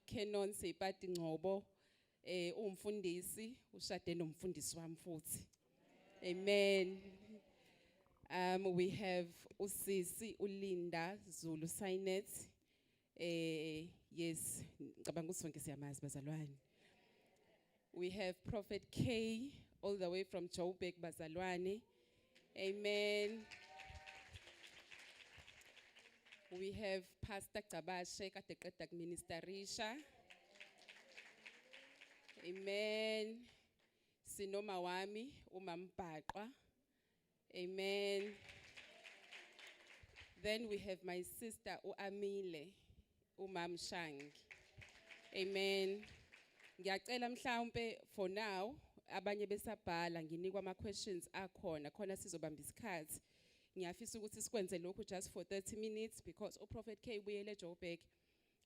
Canon Sipati Ngcobo umfundisi ushade nomfundisi wami futhi. Amen. We have usisi uLinda Zulu Signet. Yes, ngicabanga ukuthi sonke siyamazi bazalwane. We have Prophet K all the way from Joburg bazalwane. Amen. We have Pastor Cabashe kade qeda kuministerisha. Amen. Sinoma wami uMambhaqwa. Amen. Then we have my sister uAmile uMamshangi. Amen. Ngiyacela mhlawumbe for now abanye besabhala nginikwa ama questions akhona khona sizobamba isikhathi. Ngiyafisa ukuthi sikwenze lokho just for 30 minutes because uProphet K uyele Joburg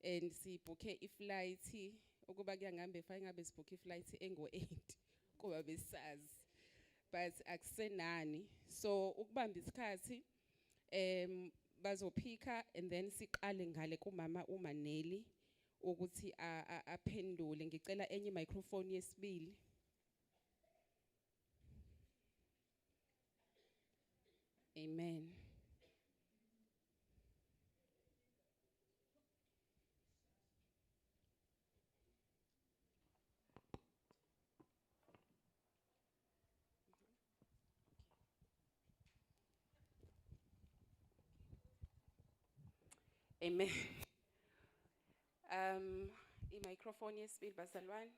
and sibooke iflight ukuba kuyangambe fa ngabe sibooke iflight engo8 kuba besazi but akusenani so ukubamba isikhathi bazophika and then siqale ngale kumama uManeli ukuthi aphendule ngicela enye microphone yesibili. Amen. Amen. I-microphone yesibili bazalwane.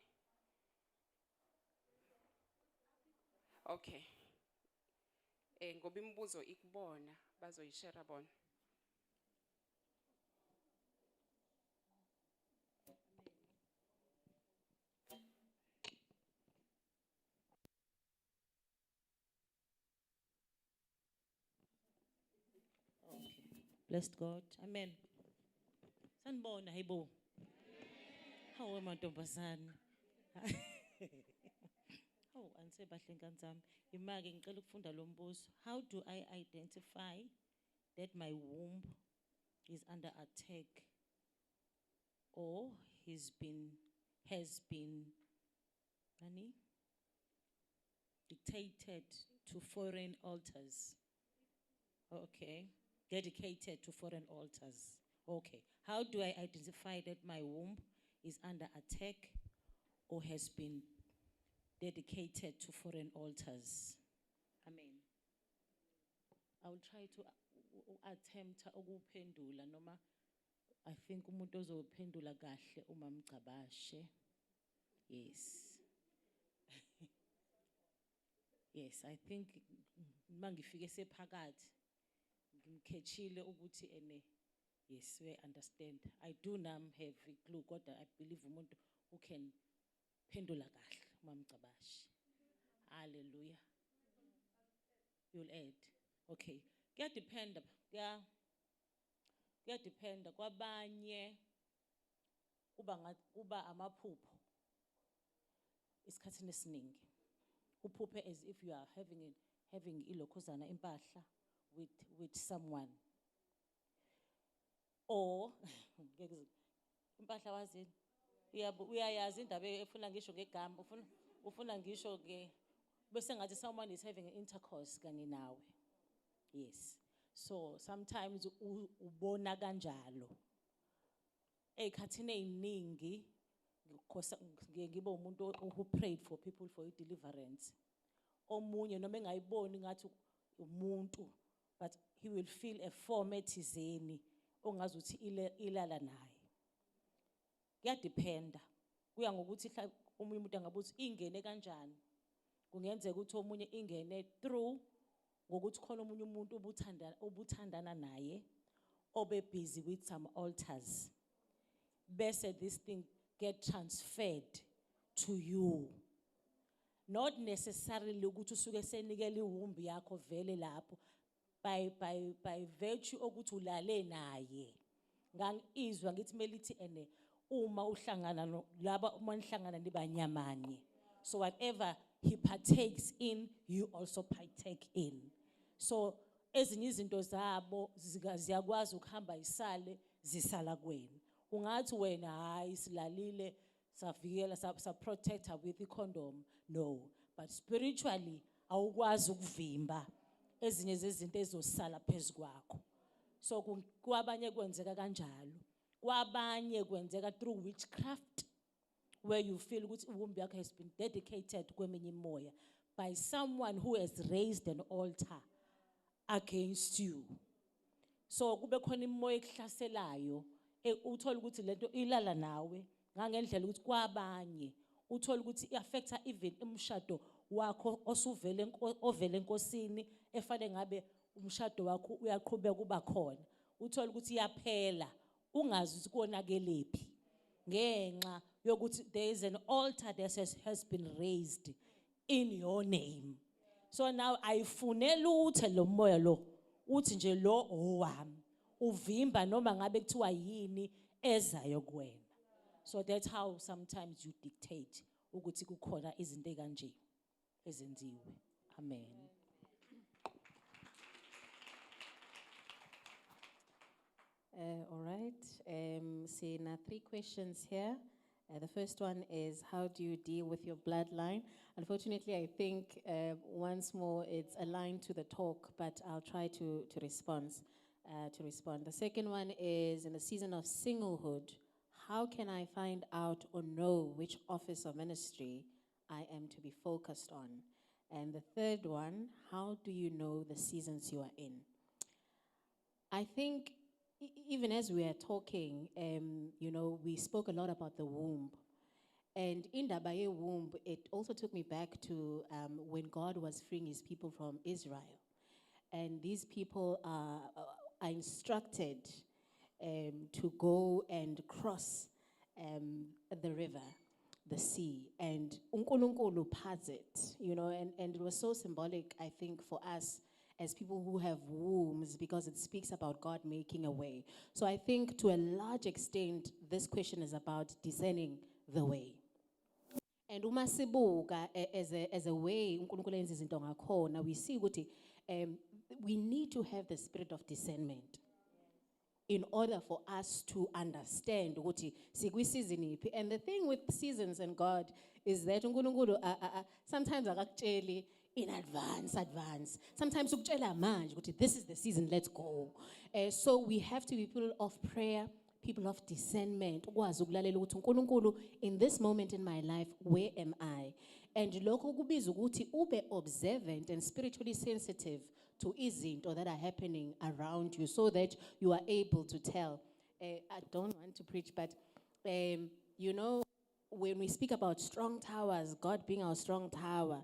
Okay. Ngoba imibuzo ikubona bazoyishare bona. Okay. Blessed God. Amen. Sanibona hayibo. Hawu amantombazane. Oh, anse bahle nkanzami. Imake ngicela ukufunda lo mbuzo. How do I identify that my womb is under attack or has been dictated to foreign altars? Okay. Dedicated to foreign altars. Okay. How do I identify that my womb is under attack or has been dedicated to foreign altars? Amen. I will try to attempt ukuphendula noma I think umuntu ozophendula kahle uMamgcabashe. Yes. Yes, I think mangifike sephakathi ngimkhethile ukuthi yes, we understand. I do now have a clue kodwa I believe umuntu who can phendula kahle uMamgcabashe. Hallelujah. You'll add. Okay. Kuyadependa kwabanye kuba amaphupho isikhathini esiningi. Uphuphe as if you are having ilokhuzana impahla with someone. Or impahla wazini uyayazi indaba efuna ngisho ngegama ufuna ngisho ke bese ngathi someone is having intercourse kanye nawe. Yes. So sometimes ubona kanjalo. Ekhathini eziningi ngibe umuntu who prayed for people for deliverance. Omunye noma engayiboni ngathi umuntu but he will feel a form ethizeni ongazi ukuthi ilala naye. Kuyadependa. Kuya ngokuthi omunye umuntu angabuthi ingene kanjani. Kungenzeka ukuthi omunye ingene through ngokuthi khona omunye umuntu obuthandana naye obe busy with some altars. Bese this thing get transferred to you. Not necessarily ukuthi usuke senikele iwumbi yakho vele lapho by virtue ukuthi ulale naye. Ngangizwa ngithi melithi uma uhlangana laba uma nihlangana nibanyamanye. So whatever he partakes in, you also partake in. So ezinye izinto zabo ziyakwazi ukuhamba isale zisala kwenu. ungathi wena hayi silalile savikela sa protect her with condom. No, but spiritually awukwazi ukuvimba ezinye zezinto ezosala phezukwakho. So kwabanye kwenzeka kanjalo. Kwabanye kwenzeka through witchcraft, where you feel ukuthi uwumbi yakho has been dedicated kweminye imoya by someone who has raised an altar against you. So kube khona imoya ekuhlaselayo uthola ukuthi lento ilala nawe ngangendlela ukuthi kwabanye uthola ukuthi iaffecta even umshado wakho ovele enkosini efane ngabe umshado wakho uyaqhubeka kuba khona, uthola ukuthi iyaphela ungazi ukuthi konakelephi ngenxa yokuthi there is an altar that has been raised in your name. So now ayifune lutho lo moya lo uthi nje lo owami uvimba noma ngabe kuthiwa yini ezayo kuwena. So that's how sometimes you dictate ukuthi kukhona izinto ekanje ezenziwe. Amen. All right. Sina 3 questions here. The first one is, how do you deal with your bloodline? Unfortunately, I think once more it's aligned to the talk, but I'll try to respond. The second one is, in the season of singlehood, how can I find out or know which office or ministry I am to be focused on? And the third one, how do you know the seasons you are in? I think even as we are talking, we spoke a lot about the womb. And in Dabaye womb, it also took me back to when God was freeing his people from Israel. And these people are instructed to go and cross the river, the sea. And uNkulunkulu parts it, and it was so symbolic, I think, for us as people who have wombs, because it speaks about God making a way. So I think to a large extent, this question is about discerning the way. And umasibuka as a way, we see we need to have the spirit of discernment in order for us to understand season. And the thing with seasons and God is that sometimes in advance. Sometimes this is the season, let's go. So we have to be people of prayer, people of discernment. In this moment in my life, where am I? And lokho kubiza ukuthi ube observant and spiritually sensitive to izinto that are happening around you, so that you are able to tell. I don't want to preach, but when we speak about strong towers, God being our strong tower,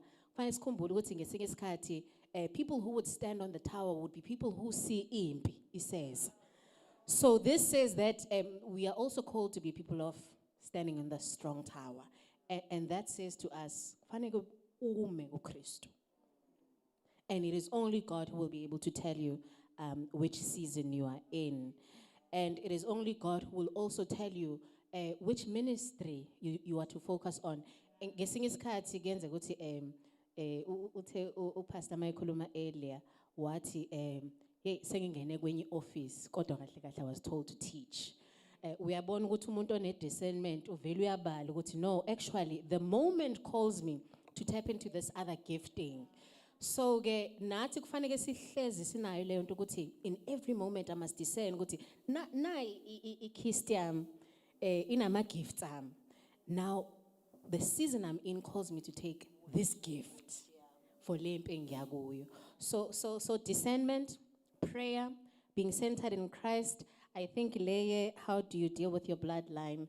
people who would stand on the tower would be people who see impi, he says. So this says that we are also called to be people of standing in the strong tower. And that says to us, and it is only God who will be able to tell you which season you are in. And it is only God who will also tell you which ministry you are to focus on. Pastor Michael earlier, sengingene kwenye office kodwa kahle kahle I was told to teach. Uyabona ukuthi umuntu one discernment uvela uyabala ukuthi no, actually the moment calls me to tap into this other gifting. So ke nathi kufanele sihlezi sinayo leyo nto ukuthi in every moment I must discern ukuthi na i-Christian inama gifts am. Now the season I'm in calls me to take this gift for lempe ngiyakuyo. So discernment, prayer, being centered in Christ. I think leye, how do you deal with your bloodline?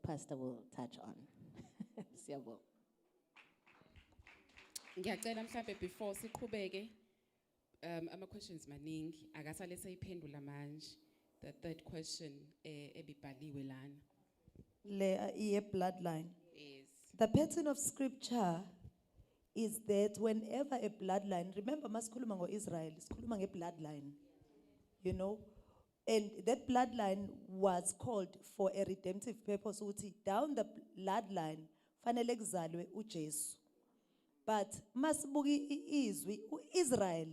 Pastor will touch on. Siyabonga. Ngiyacela mhlambe before siqhubeke ama questions maningi akasale seyiphendula manje. The third question ebibhaliwe lana. Le bloodline. Yes. The pattern of scripture is that whenever a bloodline, remember masikhuluma ngo-Israel, sikhuluma nge-bloodline, and that bloodline was called for a redemptive purpose, ukuthi down the bloodline fanele kuzalwe uJesu. But masibuki izwi uIsrael,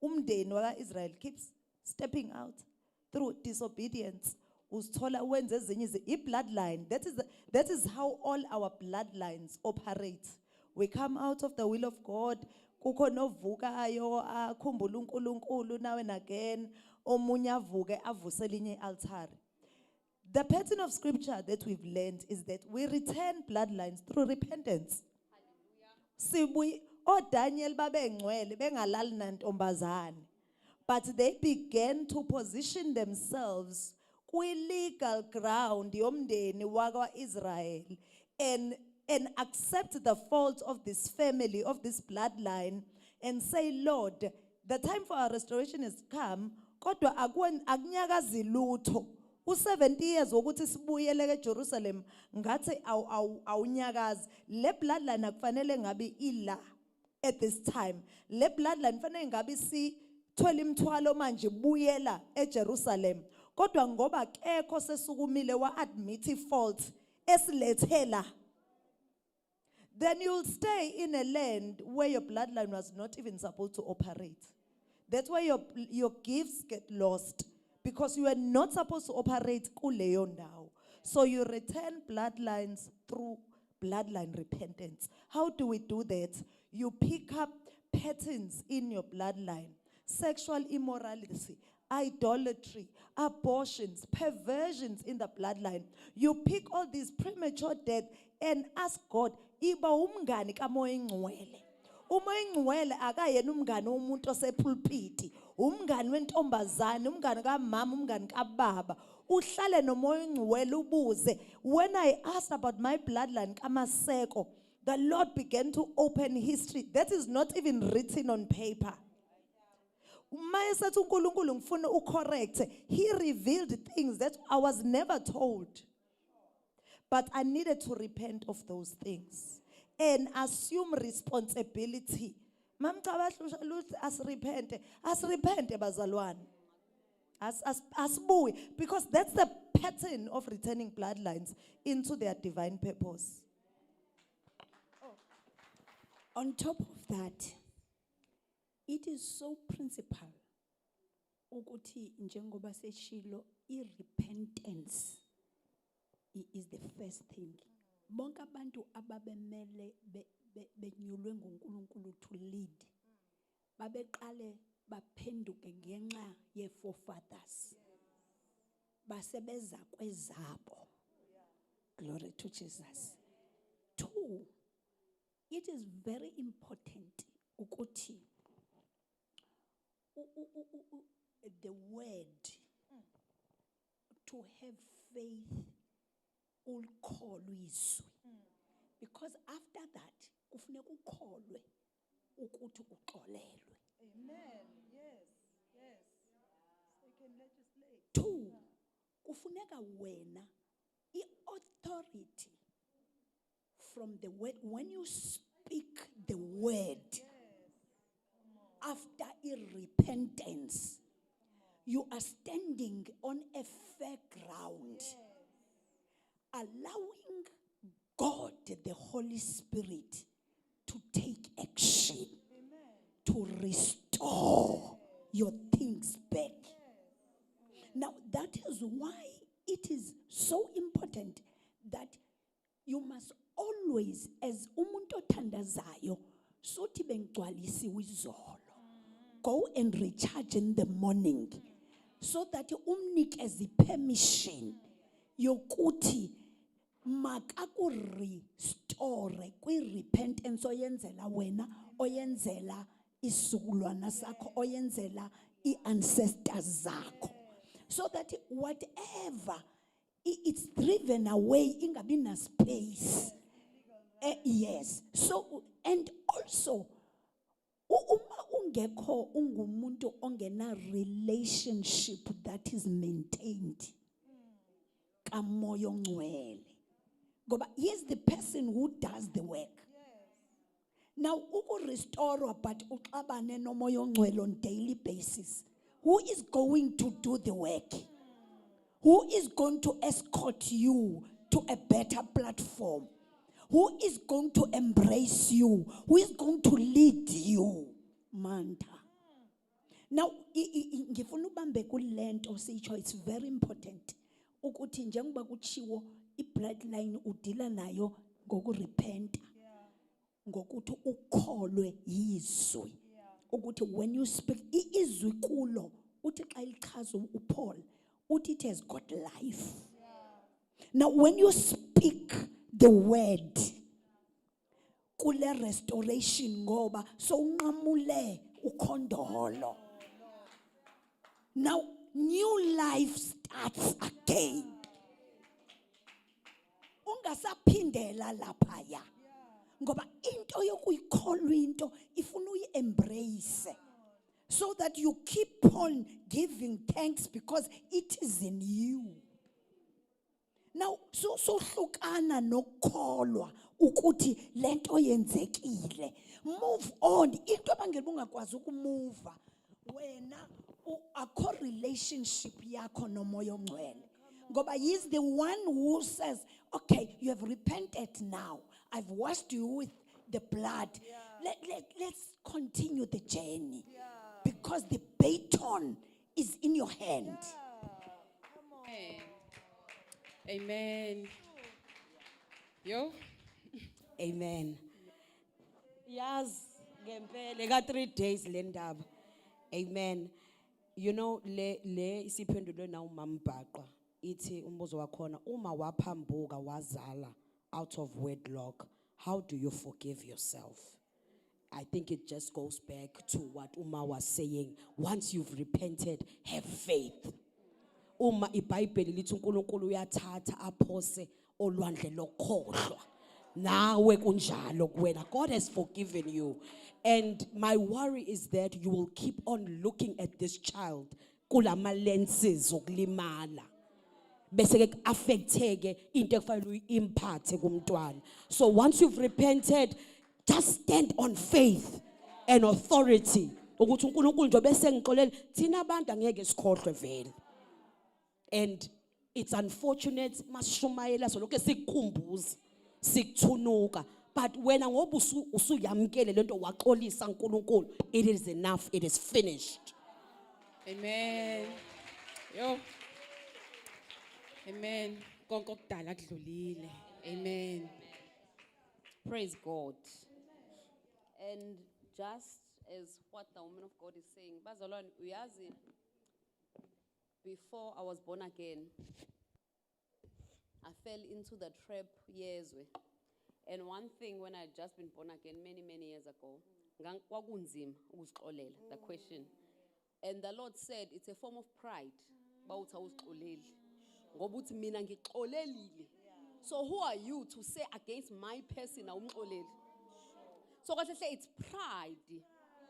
umndeni waka-Israel keeps stepping out through disobedience. uzithola wenze ezinye bloodline. That is how all our bloodlines operate. We come out of the will of God. Kukho novukayo akhumbula uNkulunkulu now and again. Omunye avuke avuse elinye i-altar. The pattern of scripture that we've learned is that we return bloodlines through repentance. Sibuyi oDaniel babengcwele bengalali nantombazane, but they began to position themselves kwi-legal ground yomndeni wakwa-Israel and accept the fault of this family, of this bloodline, and say, Lord, the time for our restoration has come, kodwa akunyakazi lutho. 70 years wokuthi sibuyele eJerusalem ngathi awunyakazi. Le bloodline akufanele ngabe ila at this time. Le bloodline fanele ngabe sithwele imthwalo manje buyela eJerusalem. Kodwa ngoba kekho sesukumile wa-admit i-fault esilethela, then you'll stay in a land where your bloodline was not even supposed to operate. That's why your gifts get lost, because you are not supposed to operate kuleyo ndawo. So you return bloodlines through bloodline repentance. How do we do that? You pick up patterns in your bloodline: sexual immorality, idolatry, abortions, perversions in the bloodline. You pick all these premature death and ask God, iba umngani kamoya engcwele. Umoya engcwele akayena umngani womuntu osepulpiti, umngani wentombazane, umngani kamama, umngani kababa. Uhlale nomoya engcwele ubuze. When I asked about my bloodline kaMaseko, the Lord began to open history that is not even written on paper. He revealed things that I was never told. But I needed to repent of those things and assume responsibility. As repent bazalwane. Asbuy, because that's the pattern of returning bloodlines into their divine purpose. On top of that, it is so principal ukuthi njengoba seshilo repentance is the first thing. Bonke abantu ababemele benyulwe nguNkulunkulu to lead, babeqale baphenduke ngenxa ye-forefathers, basebeza kwezabo. Glory to Jesus. 2, it is very important ukuthi the word to have faith ukholwe izwi, because after that kufuneka ukholwe ukuthi uxolelwe. Amen. Yes. So you can legislate. 2, kufuneka wena authority from the word. When you speak the word after repentance, you are standing on a fair ground, allowing God, the Holy Spirit, to take action, to restore your things back. Now, that is why it is so important that you must always, as umuntu othandazayo, sothi bengcwalisiwe izolo, go and recharge in the morning, so that umnikeze permission yokuthi makaku restore kwi-repentance oyenzela wena, oyenzela isizukulwana sakho, oyenzela i-ancestors zakho, so that whatever it's driven away ingabi na space. Yes. So, and also uma ungekho ungumuntu ongena relationship that is maintained kamoya ongcwele, ngoba he is the person who does the work. Now restore but uxabane nomoya ongcwele on daily basis, who is going to do the work? Who is going to escort you to a better platform? Who is going to embrace you? Who is going to lead you? Manta. Now, ngifuna ubambe kulento sitsho, it's very important. ukuthi njengoba kuchiwo i-bloodline udila nayo ngokurepenta ngokuthi ukholwe yizwi ukuthi when you speak izwi kulo uthi xa lichaza uPaul uthi it has got life. Now when you speak the word kule restoration ngoba so unqamule ukhondolo. Now new life starts again. Ungasaphindela laphaya ngoba into yokuyikholwa into ifuna uyi-embrace so that you keep on giving thanks because it is in you. Now so hlukana nokukholwa ukuthi lento yenzekile. Move on. Into abangela ungakwazi ukumove wena akho relationship yakho nomoya ongcwele. Ngoba he is the one who says, okay, you have repented now. I've washed you with the blood. Let's continue the journey. Because the baton is in your hand. Amen. Yo. Amen. Yaz ngempela ka 3 days le ndaba. Amen. You know le isiphendulo na umambhaqa ithi umbuzo wakhona uma waphambuka wazala out of wedlock, how do you forgive yourself? I think it just goes back to what Uma was saying. Once you've repented, have faith. Uma iBhayibheli lithi uNkulunkulu uyathatha aphose olwandle lokhohlwa. Nawe kunjalo kuwena. God has forgiven you. And my worry is that you will keep on looking at this child kulama lenses okulimala. Bese ke affecteke into ekufanele uyimphathe kumntwana. So once you've repented, just stand on faith and authority. Ukuthi uNkulunkulu nje bese ngixolele thina abantu angeke sikhohlwe vele. And it's unfortunate masishumayela so lokho sikukhumbuza sikuthunuka, but wena ngoba usuyamkele lento waxolisa uNkulunkulu, it is enough, it is finished. Amen. Yo. Amen. Konke okudala kudlulile. Amen. Praise God. And just as what the woman of God is saying, bazalwane uyazi, before I was born again, I fell into the trap years. And one thing when I had just been born again many years ago, kwakunzima ukuzixolela, the question. And the Lord said it's a form of pride. Bawuthi awuzixoleli. Ngoba uthi mina ngixolelile. So who are you to say against my person awumxoleli? So kahle hle it's pride.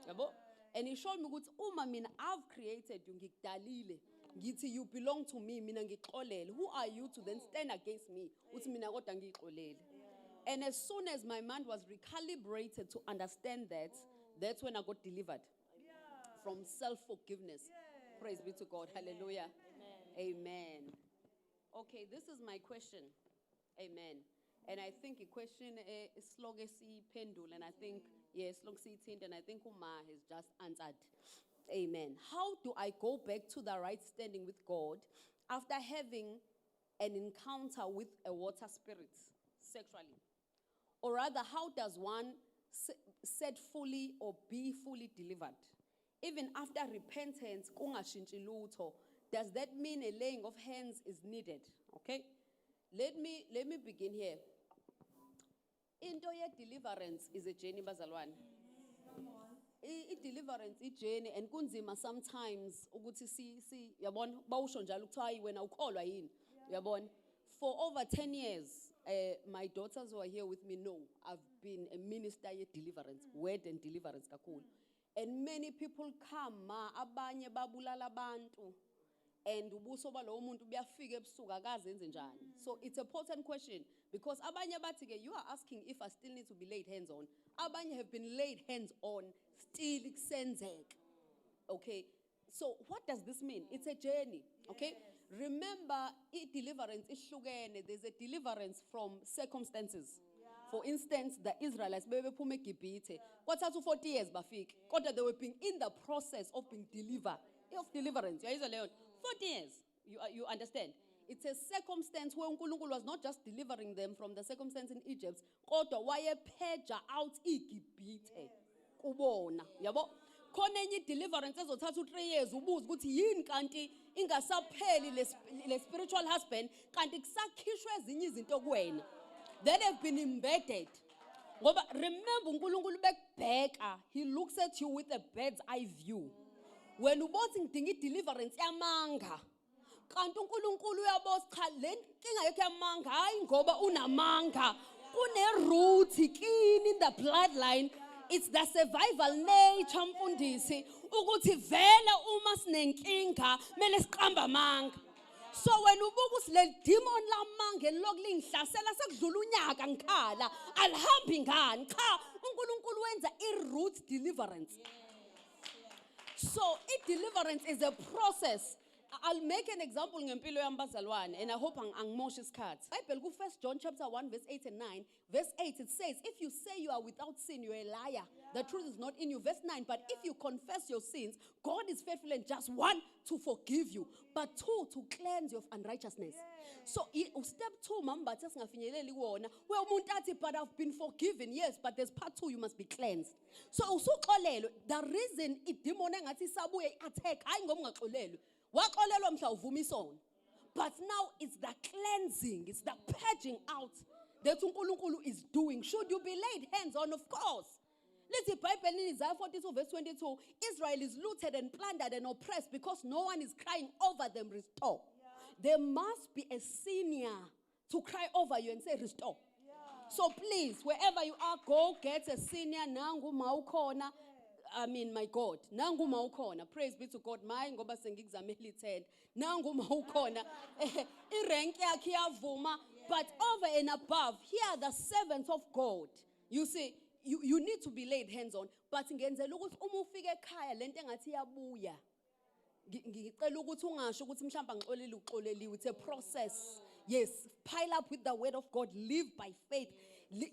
Yabo? And he showed me ukuthi uma mina I've created you ngikudalile. Ngithi you belong to me, mina ngixolele. Who are you to then stand against me? Uthi mina kodwa ngixolele. And as soon as my mind was recalibrated to understand that, that's when I got delivered from self-forgiveness. Praise be to God. Hallelujah. Amen. Okay, this is my question. Amen. And I think a question is slogesi pendul, and I think yes, slogesi tind, and I think Uma has just answered. Amen. How do I go back to the right standing with God after having an encounter with a water spirit sexually? Or rather, how does one set fully or be fully delivered? Even after repentance, kungashintshi lutho, does that mean a laying of hands is needed? Okay? Let me begin here. Into ye deliverance is a journey, bazalwane. I-deliverance i-journey and kunzima sometimes ukuthi si yabona bawusho njalo ukuthi hayi wena ukholwa yini yabona. For over 10 years my daughters who are here with me know I've been a minister ye deliverance, word and deliverance kakhulu. And many people come abanye babulala abantu and ubuso balowo muntu buyafika ebusuku akazenze njani. So it's a potent question because abanye bathi ke you are asking if I still need to be laid hands on. Abanye have been laid hands on still kusenzeka. Okay, so what does this mean? It's a journey. Okay, remember deliverance ihlukene. There's a deliverance from circumstances. For instance, the Israelites bebephume eGibhithe kwathatha 40 years bafika kodwa they were being in the process of being delivered, of deliverance. 40 years. You understand? It's a circumstance where uNkulunkulu was not just delivering them from the circumstance in Egypt, kodwa wayepheja out iGibhithe kubona. Yabo? Khona enye deliverance ezothatha u3 years ubuza ukuthi yini kanti ingasapheli le spiritual husband kanti kusakhishwe ezinye izinto kuwena that have been embedded. Ngoba remember uNkulunkulu bekubheka, he looks at you with a bird's eye view. When ubothi ngidinga deliverance yamanga kanti uNkulunkulu uyaboza cha le nkinga yakhe yamanga hayi ngoba unamanga kune root kini in the bloodline. It's the survival nature mfundisi ukuthi vele uma sinenkinga mele siqamba amanga. So when ubuka ukuthi le demon lamanga lokulingihlasela sekudlula unyaka ngikhala alihambi ngani cha uNkulunkulu wenza i-root deliverance. So deliverance is a process. I'll make an example ngempilo yambazalwane and I hope angimoshi isikhathi. Bible ku 1 John chapter 1 verse 8 and 9. Verse 8 it says, if you say you are without sin, you're a liar. The truth is not in you. Verse 9, but if you confess your sins, God is faithful and just, 1, to forgive you, but 2, to cleanse you of unrighteousness. So step 2, mamba singafinyeleli wona. Well, umuntu athi, but I've been forgiven. Yes, but there's part 2, you must be cleansed. So usuxolelo, the reason idemon engathi sabuye attack hayi ngoba ungaxolelwe. Waxolelwa mhla uvuma isono. But now it's the cleansing, it's the purging out that uNkulunkulu is doing. Should you be laid hands on? Of course. Let's Bible in Isaiah 42 verse 22. Israel is looted and plundered and oppressed because no one is crying over them, restore. There must be a senior to cry over you and say, restore. So please, wherever you are, go get a senior. Nangu maukhona. I mean, my God. Nangu maukhona. Praise be to God. My ngoba sengikuzameli 10. Nangu maukhona. Irank yakhe iyavuma. But over and above, here are the servants of God. You see, you need to be laid hands on. But ngenzela ukuthi uma ufike ekhaya lento engathi iyabuya. Ngicela ukuthi ungasho ukuthi mhlamba ngixolele uxoleliwe. It's a process. Yes, pile up with the word of God. Live by faith.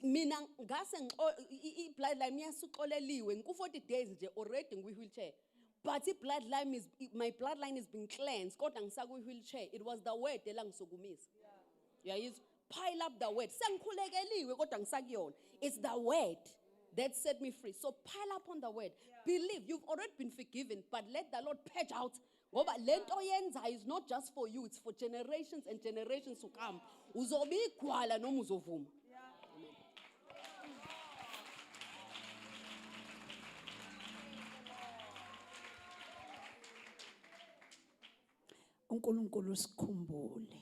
Mina ngase bloodline yasuxoleliwe ngu 40 days nje already ngwi wheelchair. But my bloodline is being cleansed. Kodwa ngisaku wheelchair. It was the word elangisokumisa. Yeah, pile up the word. Sengikhulekeliwe kodwa ngisakuyona. It's the word that set me free. So pile up on the word. Believe you've already been forgiven, but let the Lord purge out. Ngoba lento yenza is not just for you, it's for generations and generations to come. Uzobe igwala noma uzovuma. uNkulunkulu sikhumbule.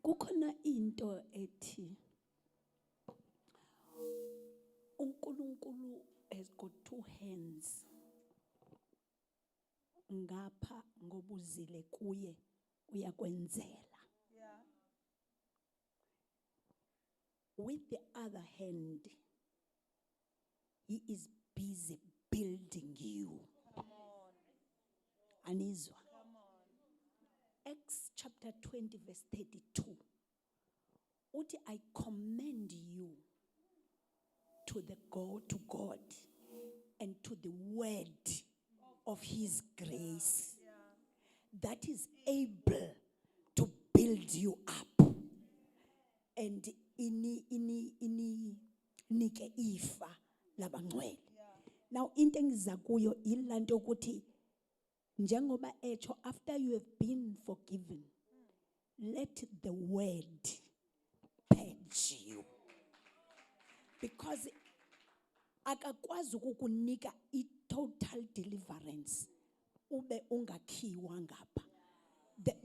Kukhona into ethi uNkulunkulu has got 2 hands. Ngapha ngobuzile kuye uyakwenzela. With the other hand, he is busy building you. Anizwa. Acts chapter 20 verse 32. Uthi I commend you to God and to the word of his grace that is able to build you up and nike ifa labangcwele. Now into engiza kuyo ilanto ukuthi njengoba echo after you have been forgiven, let the word purge you, because akakwazi ukukunika total deliverance ube ungakhiwa ngapha.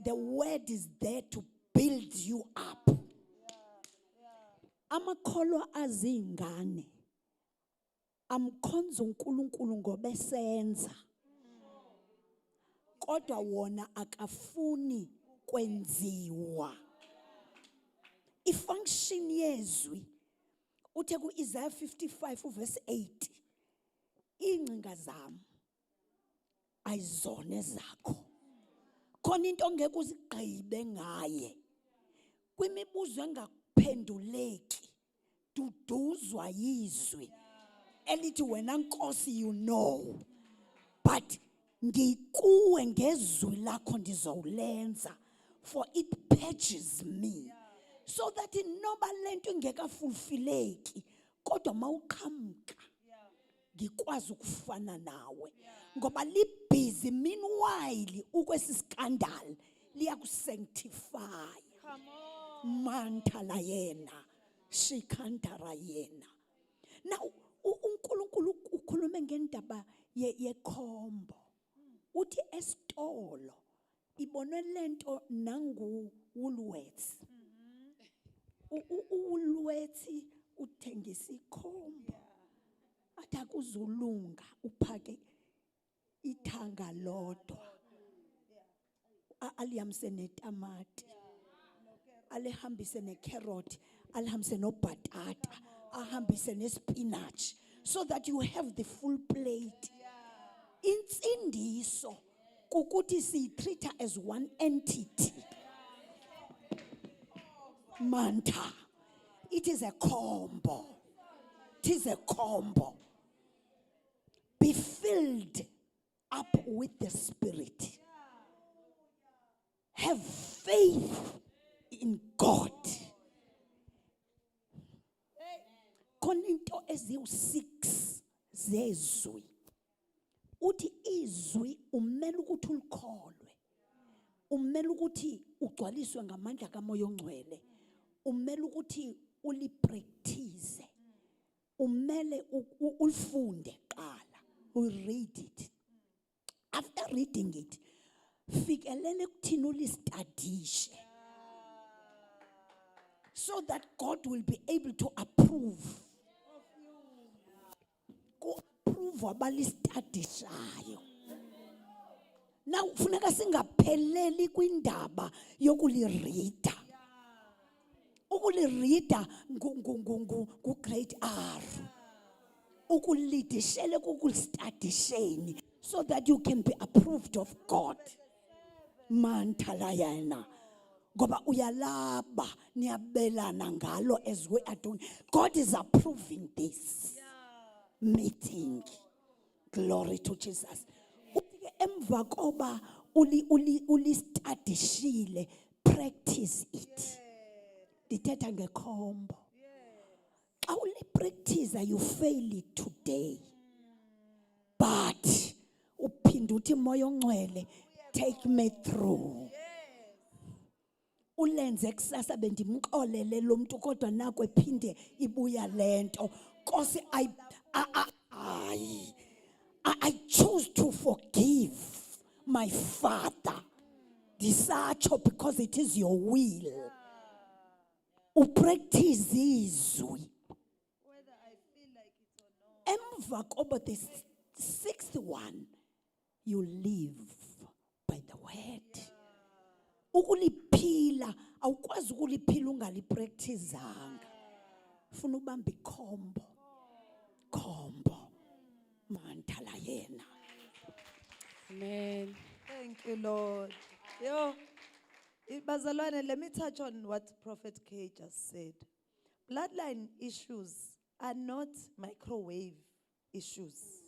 The word is there to build you up. Amakholwa azingane amkhonza uNkulunkulu ngoba esenza, kodwa wona akafuni kwenziwa. Ifunction yezwi uthe ku Isaiah 55 verse 8, ingcinga zami ayizona zakho. Khona into ongeke uzigqibe ngaye. Kwimibuzo engakuphenduleki duduzwa yizwi elithi wena Nkosi you know. but ngikuwe ngezwi lakho ndizowulenza, for it purges me, so that noba lento ingekafulfileki kodwa mawuqhamuka ngikwazi ukufana nawe, ngoba libhizi meanwhile ukwesi scandal liyakusanctify. Mantala yena, shikantara yena. Now uNkulunkulu ukhulume ngendaba yekhombo. Uthi esitolo ibonwe lento nangu Woolworths. Woolworths uthengisa ikhombo. Athi akuzulunga uphake ithanga lodwa. Alihambise netamati. Alihambise necarrot, alihambise nobhatata, ahambise nespinach, so that you have the full plate. Insindiso kukuthi siyitreata as one entity. Manta, it is a combo. It is a combo. Be filled up with the Spirit. Have faith in God. Koninto eziwu-6 zezwi. Uthi izwi umele ukuthi ulikholwe. Umele ukuthi ugcwaliswe ngamandla kaMoya oNgcwele. Umele ukuthi ulipractice. Umele ulifunde qala. Read it. After reading it, fikelele kuthini ulistudishe. So that God will be able to approve. Ku-approve abalistudishayo. Now funeka singapheleli kwindaba yokulirida. Ukulirida grade R. Ukulidishele kukulistudisheni, so that you can be approved of God. Mantalayana. Ngoba uyalaba niyabelana ngalo as we are doing. God is approving this meeting. Glory to Jesus. Uthi emva koba ulistudishile, practice it. Dithetha ngekhombo. Xa ulipractice you fail it today. But uphinde uthi Moya oNgcwele, take me through. Ulenze kusasa bendimxolele lo muntu kodwa nako ephinde ibuya lento. Nkosi I choose to forgive my father. Disacho because it is your will. Upractice izwi. Emva koba the 6th one, you live by the word. Ukuliphila awukwazi ukuliphila ungalipracticeanga. Funa ubamba ikhombo. Khombo. Mantala yena. Amen. Thank you, Lord. Yo, bazalwane, let me touch on what Prophet K just said. Bloodline issues are not microwave issues.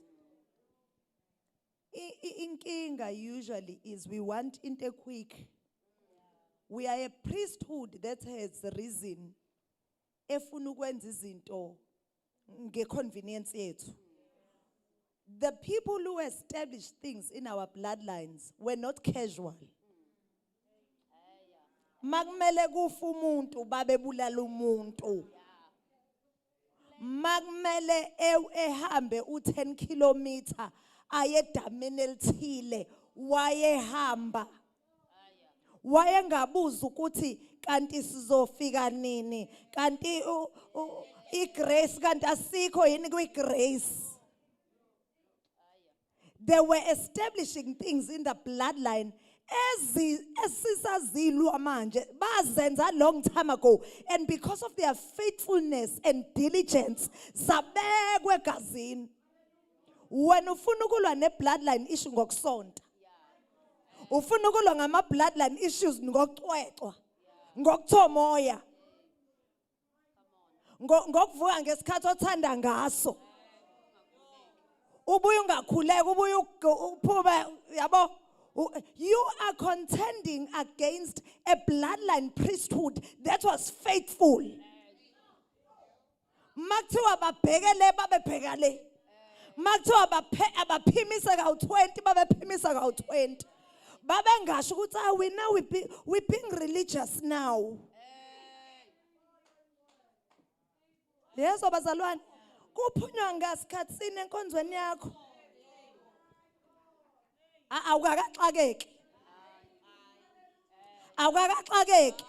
Inkinga usually is we want into quick. We are a priesthood that has risen efuna ukwenza izinto ngeconvenience yethu. The people who established things in our bloodlines were not casual. Makumele kufa umuntu babebulala umuntu. Makumele ehambe u10 kilometer ayedameni elithile wayehamba. Wayengabuza ukuthi kanti sizofika nini, kanti igrace kanti asikho yini kwigrace. They were establishing things in the bloodline esisazilwa manje bazenza long time ago, and because of their faithfulness and diligence zabekwe egazini. Wena ufuna ukulwa ne-bloodline issue ngokusonta, ufuna ukulwa ngama-bloodline issues ngokucwecwa, ngokuthomoya, ngokuvuka ngesikhathi othanda ngaso, ubuye ungakhuleka ubuye uphume yabo. You are contending against a bloodline priesthood that was faithful. Makuthiwa babhekele babebhekale. Makuthiwa abaphimisa ka-20 babephimisa ka-20. Babengasho ukuthi we now we being religious now. Yeso bazalwane, kuphunywa ngasikhatsini enkonzweni yakho. Awukakaxakeki. Awukakaxakeki.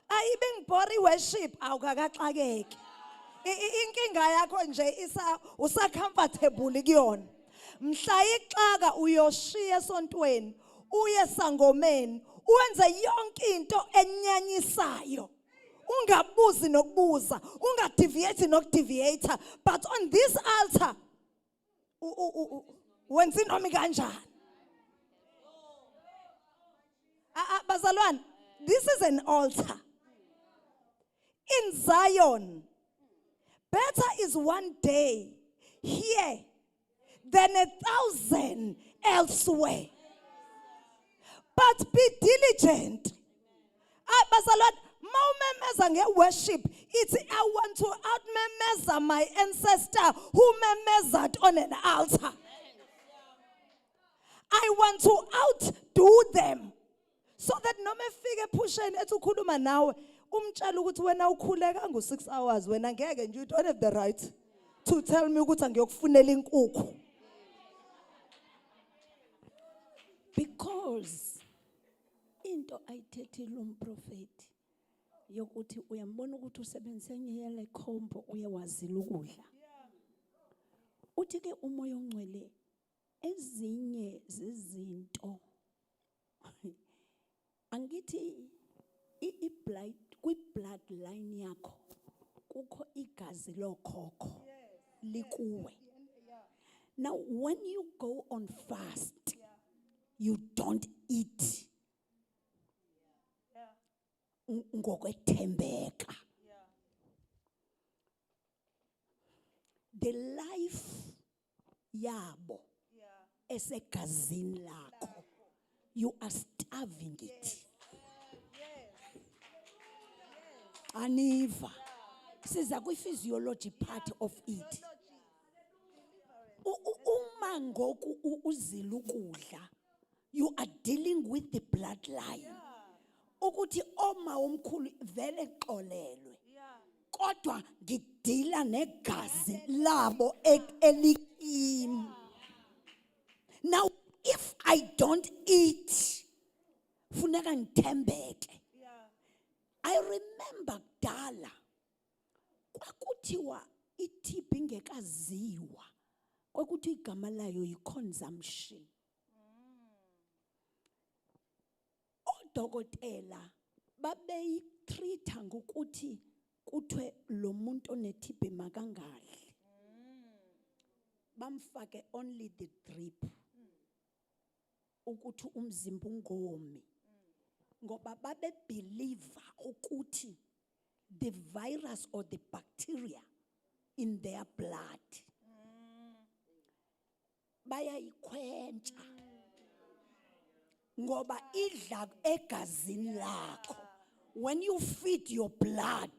Ayibing body worship awukakaxakeki. Inkinga yakho nje usa comfortable kuyona. Mhla ixaka uyoshiya esontweni, uye sangomeni, uwenze yonke into enyanyisayo. Ungabuzi nokubuza, ungadeviate nokudeviate, but on this altar wenza inoma kanjani? Bazalwane, this is an altar. In Zion, better is one day here than 1,000 elsewhere. But be diligent. Bazalwane, maumemeza nge-worship, it's I want to outmemeza my ancestor who memezaed on an altar. I want to outdo them. So that noma efike ephusheni ethi ukhuluma nawe, umtshela ukuthi wena ukhuleka ngo-6 hours, wena ngeke nje, you don't have the right to tell me ukuthi angiyokufunela inkukhu. Because into ayithethile umprofeti yokuthi uyambona ukuthi usebenzise ngiyele khombo uyawazila ukudla. Uthi ke umoya ongcwele ezinye zezinto angithi i-blood kwi-bloodline yakho kukho igazi lokhokho likuwe. Now when you go on fast, you don't eat ngokwethembeka. The life yabo esegazini lakho, you are starving it. Aniva. Siza kwi-physiology part of it. Uma ngoku uzila ukudla, you are dealing with the bloodline. Ukuthi oma omkhulu vele xolelwe. Kodwa ngidila negazi labo elikimi. Now if I don't eat, funeka ngithembeke. I remember kudala kwakuthiwa iTB ingekaziwa, kwakuthi igama layo yi-consumption. Odokotela babeyitreata ngokuthi kuthiwe lo muntu one-TB makangadli. Bamfake only the drip ukuthi umzimba ungomi. Ngoba babebelieve ukuthi the virus or the bacteria in their blood bayayikhwentsha ngoba idla egazini lakho. When you feed your blood,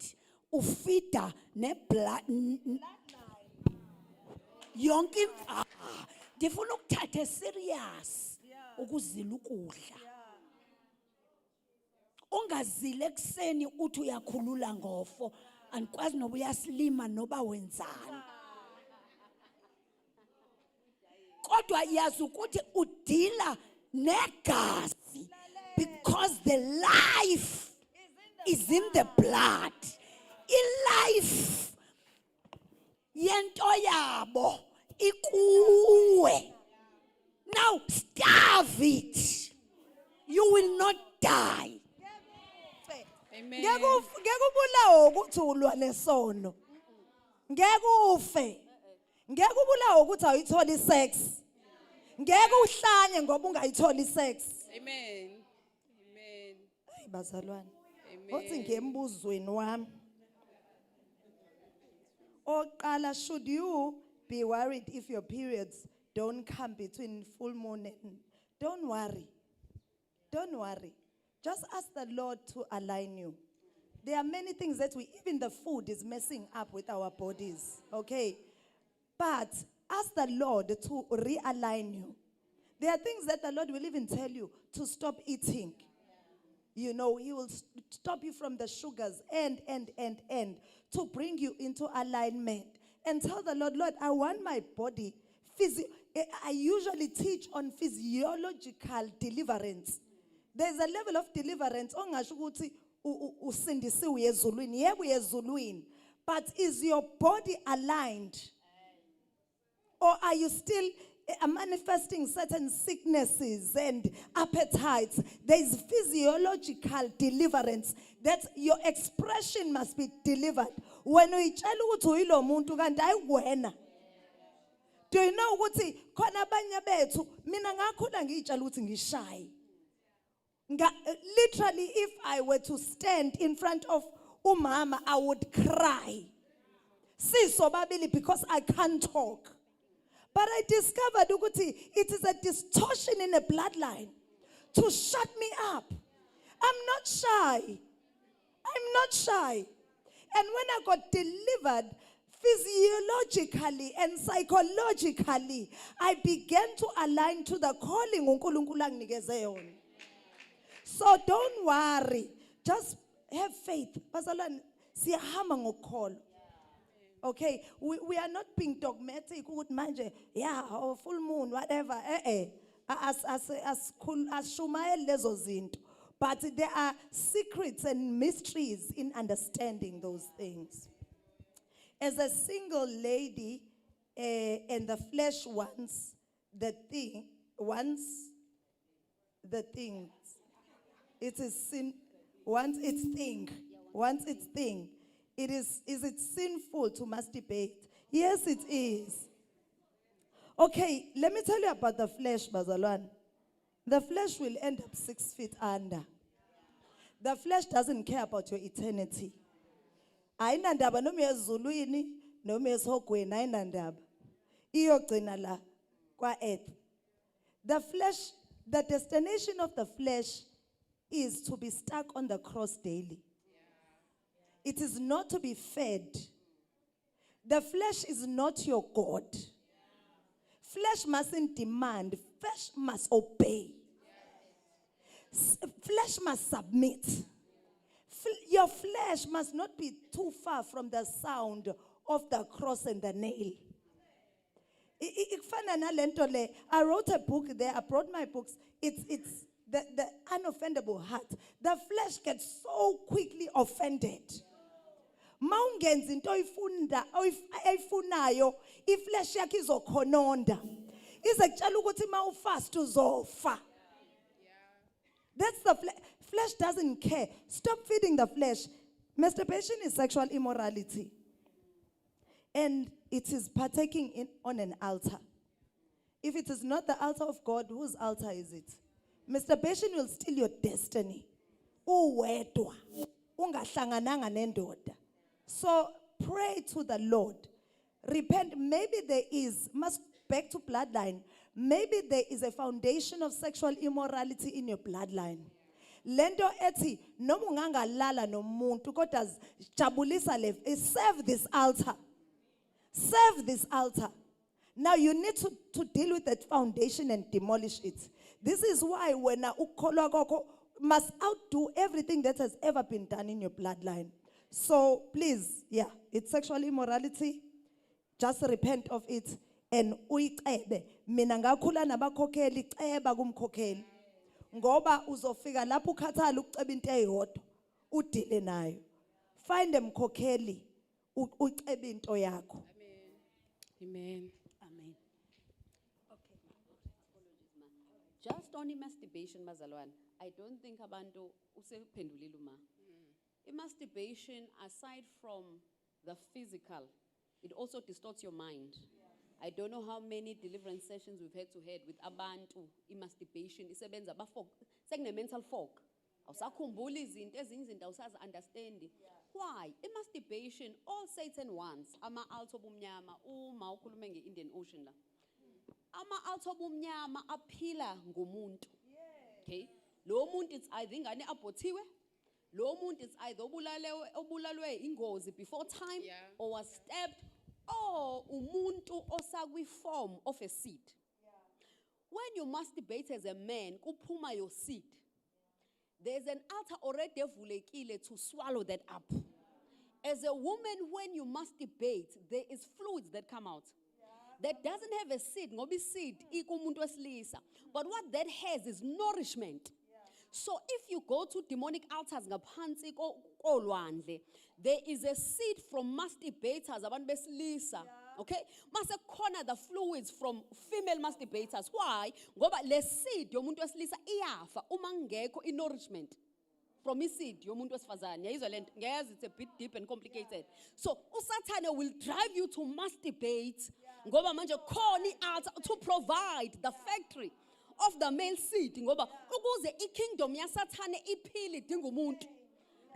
ufeeda ne blood yonke ndifuna ukuthatha serious ukuzila ukudla. Ungazile ekseni uthi uyakhulula ngofo, andikwazi noba uyaslima noba wenzani. Kodwa yazi ukuthi udila negazi because the life is in the blood. I-life yento yabo ikuwe. Now starve it. You will not die. Amen. Ngeke ubulawe ukuthi ulwa nesono. Ngeke ufe. Ngeke ubulawe ukuthi awuyithola isex. Ngeke uhlanye ngoba ungayithola isex. Amen. Amen. Hey bazalwane. Amen. Othi ngembuzweni wami. Oqala, should you be worried if your periods don't come between full moon and, don't worry. Don't worry. Just ask the Lord to align you. There are many things that even the food is messing up with our bodies, okay? But ask the Lord to realign you. There are things that the Lord will even tell you to stop eating. You know, He will stop you from the sugars and to bring you into alignment. And tell the Lord, Lord, I want my body. I usually teach on physiological deliverance. There's a level of deliverance. But is your body aligned? Or are you still manifesting certain sicknesses and appetites? There is physiological deliverance. That your expression must be delivered. When you tell uyilo muntu kanti ayiwena. Do you know ukuthi khona abanye bethu mina ngakhula ngitshela ukuthi ngishaye. Literally, if I were to stand in front of umama, I would cry. Sisobabili, because I can't talk. But I discovered ukuthi it is a distortion in the bloodline to shut me up. I'm not shy. I'm not shy. And when I got delivered physiologically and psychologically, I began to align to the calling uNkulunkulu anginikeze yona. So don't worry. Just have faith. Bazalwane, siyahamba ngokukholwa. Okay, we are not being dogmatic. Manje, yeah, or full moon, whatever. As shumayel lezo zinto. But there are secrets and mysteries in understanding those things. As a single lady, and the flesh wants the things. It is sin. Wants its thing. Is it sinful to masturbate? Yes, it is. Okay, let me tell you about the flesh, Bazalwan. The flesh will end up 6 feet under. The flesh doesn't care about your eternity. Ayina ndaba noma ezulwini noma esihogweni ayina ndaba. Iyogcina la kwa earth. The flesh, the destination of the flesh is to be stuck on the cross daily. It is not to be fed. The flesh is not your God. Flesh mustn't demand. Flesh must obey. Flesh must submit. Your flesh must not be too far from the sound of the cross and the nail. I wrote a book there. I brought my books. It's the unoffendable heart. The flesh gets so quickly offended. Maungenzi into oyifunayo iflesh yakhe izokhononda. Izekutshela ukuthi mawufast uzofa. That's the flesh doesn't care. Stop feeding the flesh. Masturbation is sexual immorality. And it is partaking on an altar. If it is not the altar of God, whose altar is it? Masturbation will steal your destiny. Uwedwa. Ungahlangananga nendoda. So pray to the Lord. Repent. Maybe there is, must back to bloodline. Maybe there is a foundation of sexual immorality in your bloodline. Lendo eti noma ungangalala nomuntu kodwa jabulisa le serve this altar. Serve this altar. Now you need to deal with that foundation and demolish it. This is why when ukholwa kwakho must outdo everything that has ever been done in your bloodline. So please, yeah, it's sexual immorality. Just repent of it and uyicebe. Mina ngakhula nabakhokheli ceba kumkhokheli. Ngoba uzofika lapho ukhathala ukuceba into eyodwa udile nayo. Find emkhokheli ucebe into yakho. Amen. Amen. Okay. Apologies, ma. Just on masturbation, Bazalwan, I don't think abantu usephendulile uma. Masturbation, aside from the physical, it also distorts your mind. I don't know how many deliverance sessions we've had to have with abantu. Masturbation, isebenza bafog, sekune mental fog. Awusakhumbuli izinto ezinye izinto awusazi understand. Why? Masturbation, all Satan wants. Ama-alto obumnyama uma ukhuluma nge-Indian Ocean la. Ama-alto obumnyama aphila ngomuntu. Okay? Lo muntu it's either ingane abortiwe, lo muntu it's either obulalwe ingozi before time, Yeah. or was stabbed, or umuntu osakwi form of a seed. When you masturbate as a man, kuphuma your seed. There's an altar already evulekile to swallow that up. As a woman, when you masturbate, there is fluids that come out. That doesn't have a seed, ngoba seed ikumuntu wesilisa. But what that has is nourishment. So if you go to demonic altars ngaphansi kolwandle, there is a seed from masturbators abantu besilisa. Okay? Mase khona the fluids from female masturbators. Why? Ngoba le seed yomuntu wesilisa iyafa uma ngekho nourishment from seed yomuntu wesifazane. Yayizwa lento? Yes, it's a bit deep and complicated. So uSathane will drive you to masturbate ngoba manje khona altar to provide the factory of the male seed ngoba ukuze ikingdom yaSathane iphile idinga umuntu.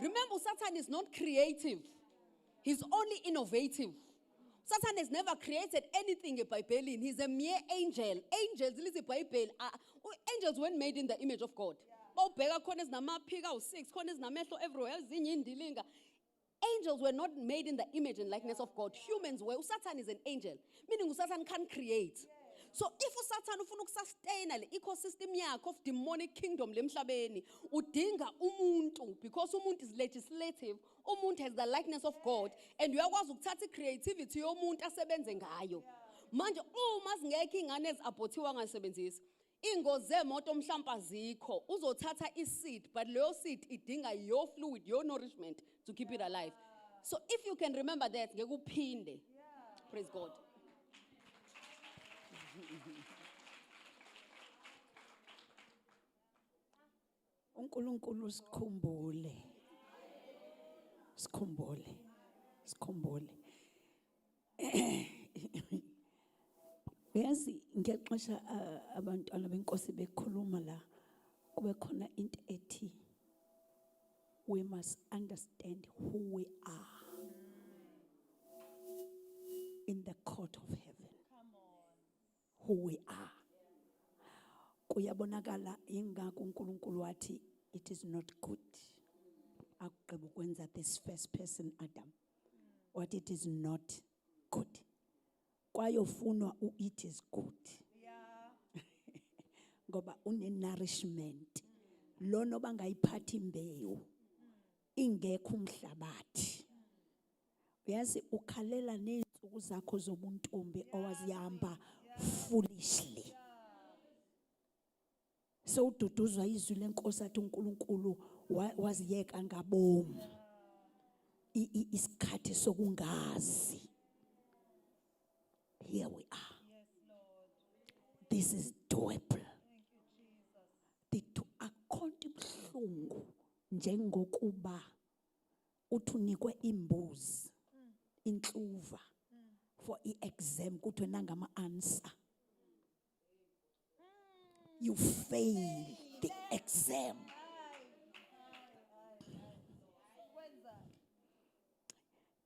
Remember, Satan is not creative. He's only innovative. Satan has never created anything eBhayibhelini. He's a mere angel. Angels lezi iBhayibheli angels weren't made in the image of God. Bawubheka khona ezinamaphika u6, khona ezinamehlo everywhere, ezinye indilinga. Angels were not made in the image and likeness of God. Humans were. Satan is an angel, meaning Satan can't create. So if Satan ufuna ukusustain le ecosystem yakhe of demonic kingdom lemhlabeni, udinga umuntu because umuntu is legislative, umuntu has the likeness of God, and uyakwazi ukuthatha creativity yomuntu asebenze ngayo. Manje uma singekho ingane ezabortiwa ngasebenzisa, ingozi zemoto mhlawumbe azikho, uzothatha iseed, but leyo seed idinga your fluid, your nourishment to keep it alive. So if you can remember that, ngeke uphinde. Praise God. uNkulunkulu sikhumbule. Uyazi ngiyaqasha abantwana benkosi bekhuluma la kube khona into ethi we must understand who we are in the court of heaven. Who we are. Kuyabonakala ingakho uNkulunkulu wathi it is not good. Akugqiba ukwenza this first person Adam. What it is not good. Kwayofunwa it is good. Ngoba une-nourishment. Lona bangayiphathi imbewu. Ingekho umhlabathi. Uyazi ukhalela nezinsuku zakho zobuntombi owazihamba foolishly. So ududuzwa izwi lenkosi athi uNkulunkulu waziyeka ngabomu. Isikhathi sokungazi. Here we are. This is doable. Dithu akhonto ibhlungu njengokuba uthunikwe imbuzi intluva for exam kuthiwe nangama answer. You fail the exam.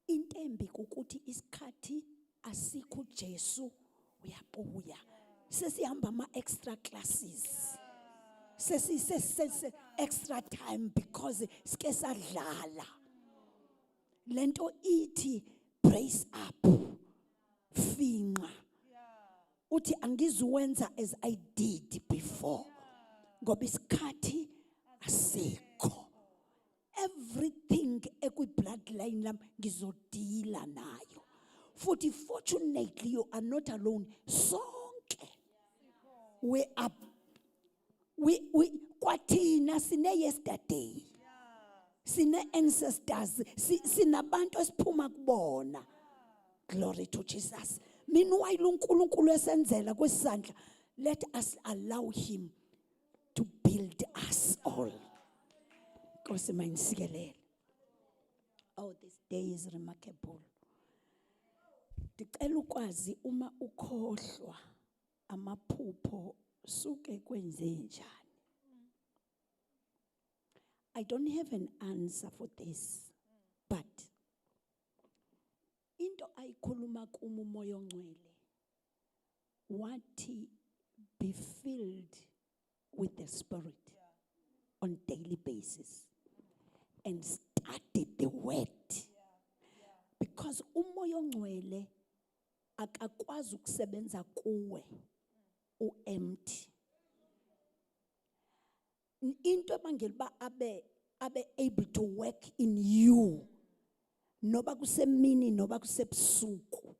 Intembi ukuthi isikhathi asikho Jesu uyabuya. Sesihamba ama extra classes. Sesi extra time because sike sadlala. Lento ithi brace up. Finqa. Uthi angizuwenza as I did before. Ngoba isikhathi asikho. Everything ekwi bloodline lam ngizodila nayo. Futhi fortunately you are not alone. Sonke. We kwathina sine yesterday. Sine ancestors. Sinabantu esiphuma kubona. Glory to Jesus. Meanwhile uNkulunkulu esenzela kwesandla, let us allow him to build us all. Nkosi mayinisikelele. Oh, this day is remarkable. Ndicela ukwazi uma ukhohlwa amaphupho suke kwenze njani. I don't have an answer for this, but into ayikhuluma kumo umoya ongcwele wathi be filled with the Spirit on daily basis and study the word, because umoya ongcwele akakwazi ukusebenza kuwe empty. Into ebangela uba abe able to work in you, noba kusemini noba kusebusuku,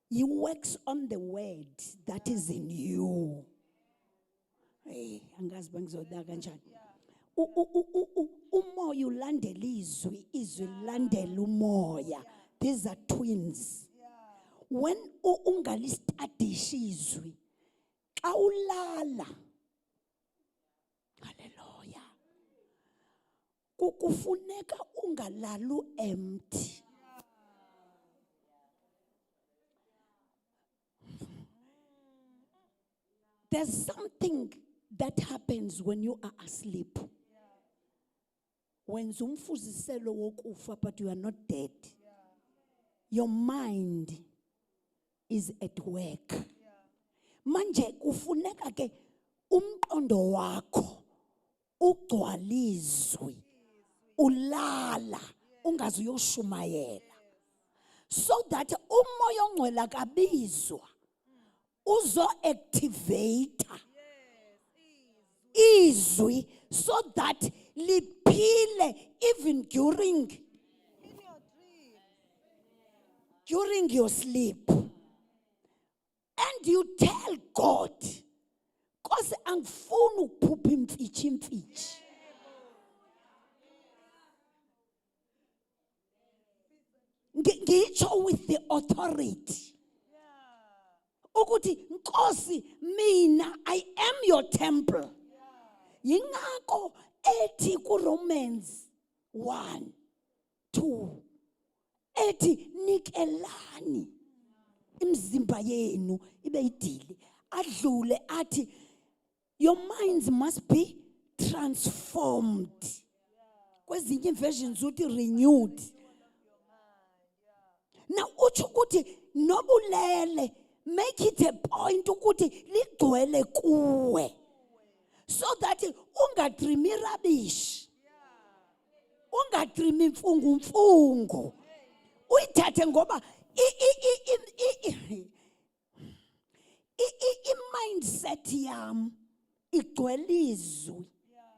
he works on the word that is in you. Hey, angazi bangizoda kanjani. Umoya ulandela izwi, izwi landela umoya. These are twins. When ungalistadishi izwi, xa ulala, hallelujah, kufuneka ungalalu empty. There's something that happens when you are asleep. When umfuziselo wokufa, but you are not dead. Your mind is at work. Manje kufuneka ke umqondo wakho ugcwalizwe, ulala ungaze uyoshumayela, so that umoya ongcwele kabizwa uzo activate izwi, so that liphile even during your sleep. And you tell God, because angifuni ukuphupha imfitshi. Ngitsho with the authority. Ukuthi Nkosi mina, I am your temple. Yingako ethi ku Romans 1:2 ethi nikelani imzimba yenu ibe idili, adlule athi your minds must be transformed. Kwezinye versions uthi renewed. Now uthi ukuthi nobulele, make it a point ukuthi ligcwele kuwe, so that ungadreami rubbish, ungadreami mfungu, uyithathe ngoba i-mindset yam igcwele izwi.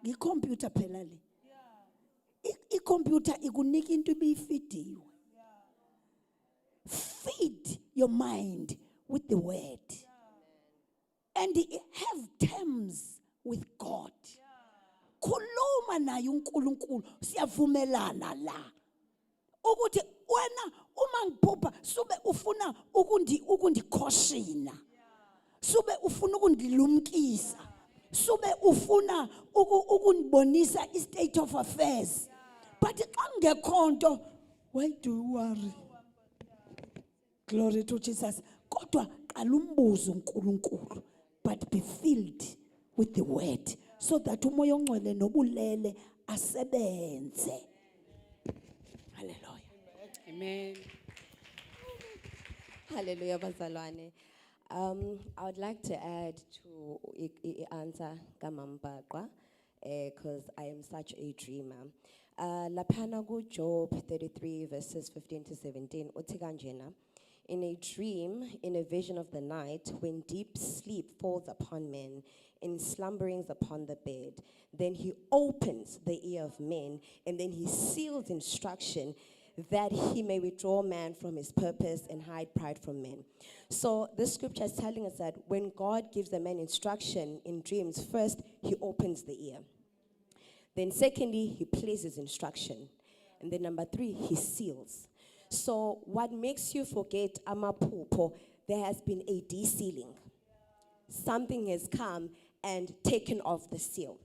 Ngicomputer phela le. I-computer ikunika into ibiyifidiwe. Feed your mind with the word. And have terms with God. Khuluma naye uNkulunkulu, siyavumelana la. Ukuthi wena uma ngiphupha sube ufuna ukundikhoshina. Sube ufuna ukundilumkisa. Sube ufuna ukundibonisa i-state of affairs. But xa ngekho nto, why do you worry? Glory to Jesus. Kodwa qala umbuzo uNkulunkulu, but be filled with the word, so that umoya ongcwele nobulele asebenze. Hallelujah. Amen. Hallelujah, bazalwane. I would like to add to answer Kamambaqwa, because I am such a dreamer. Laphana ku Job 33 verses 15 to 17. Uthi kanjena, in a dream, in a vision of the night, when deep sleep falls upon men, in slumberings upon the bed, then he opens the ear of men, and then he seals instruction, that he may withdraw man from his purpose and hide pride from men. So this scripture is telling us that when God gives a man instruction in dreams, first he opens the ear. Then secondly, he places instruction. And then number 3, he seals. So what makes you forget amaphupho, there has been a de-sealing. Something has come and taken off the seal.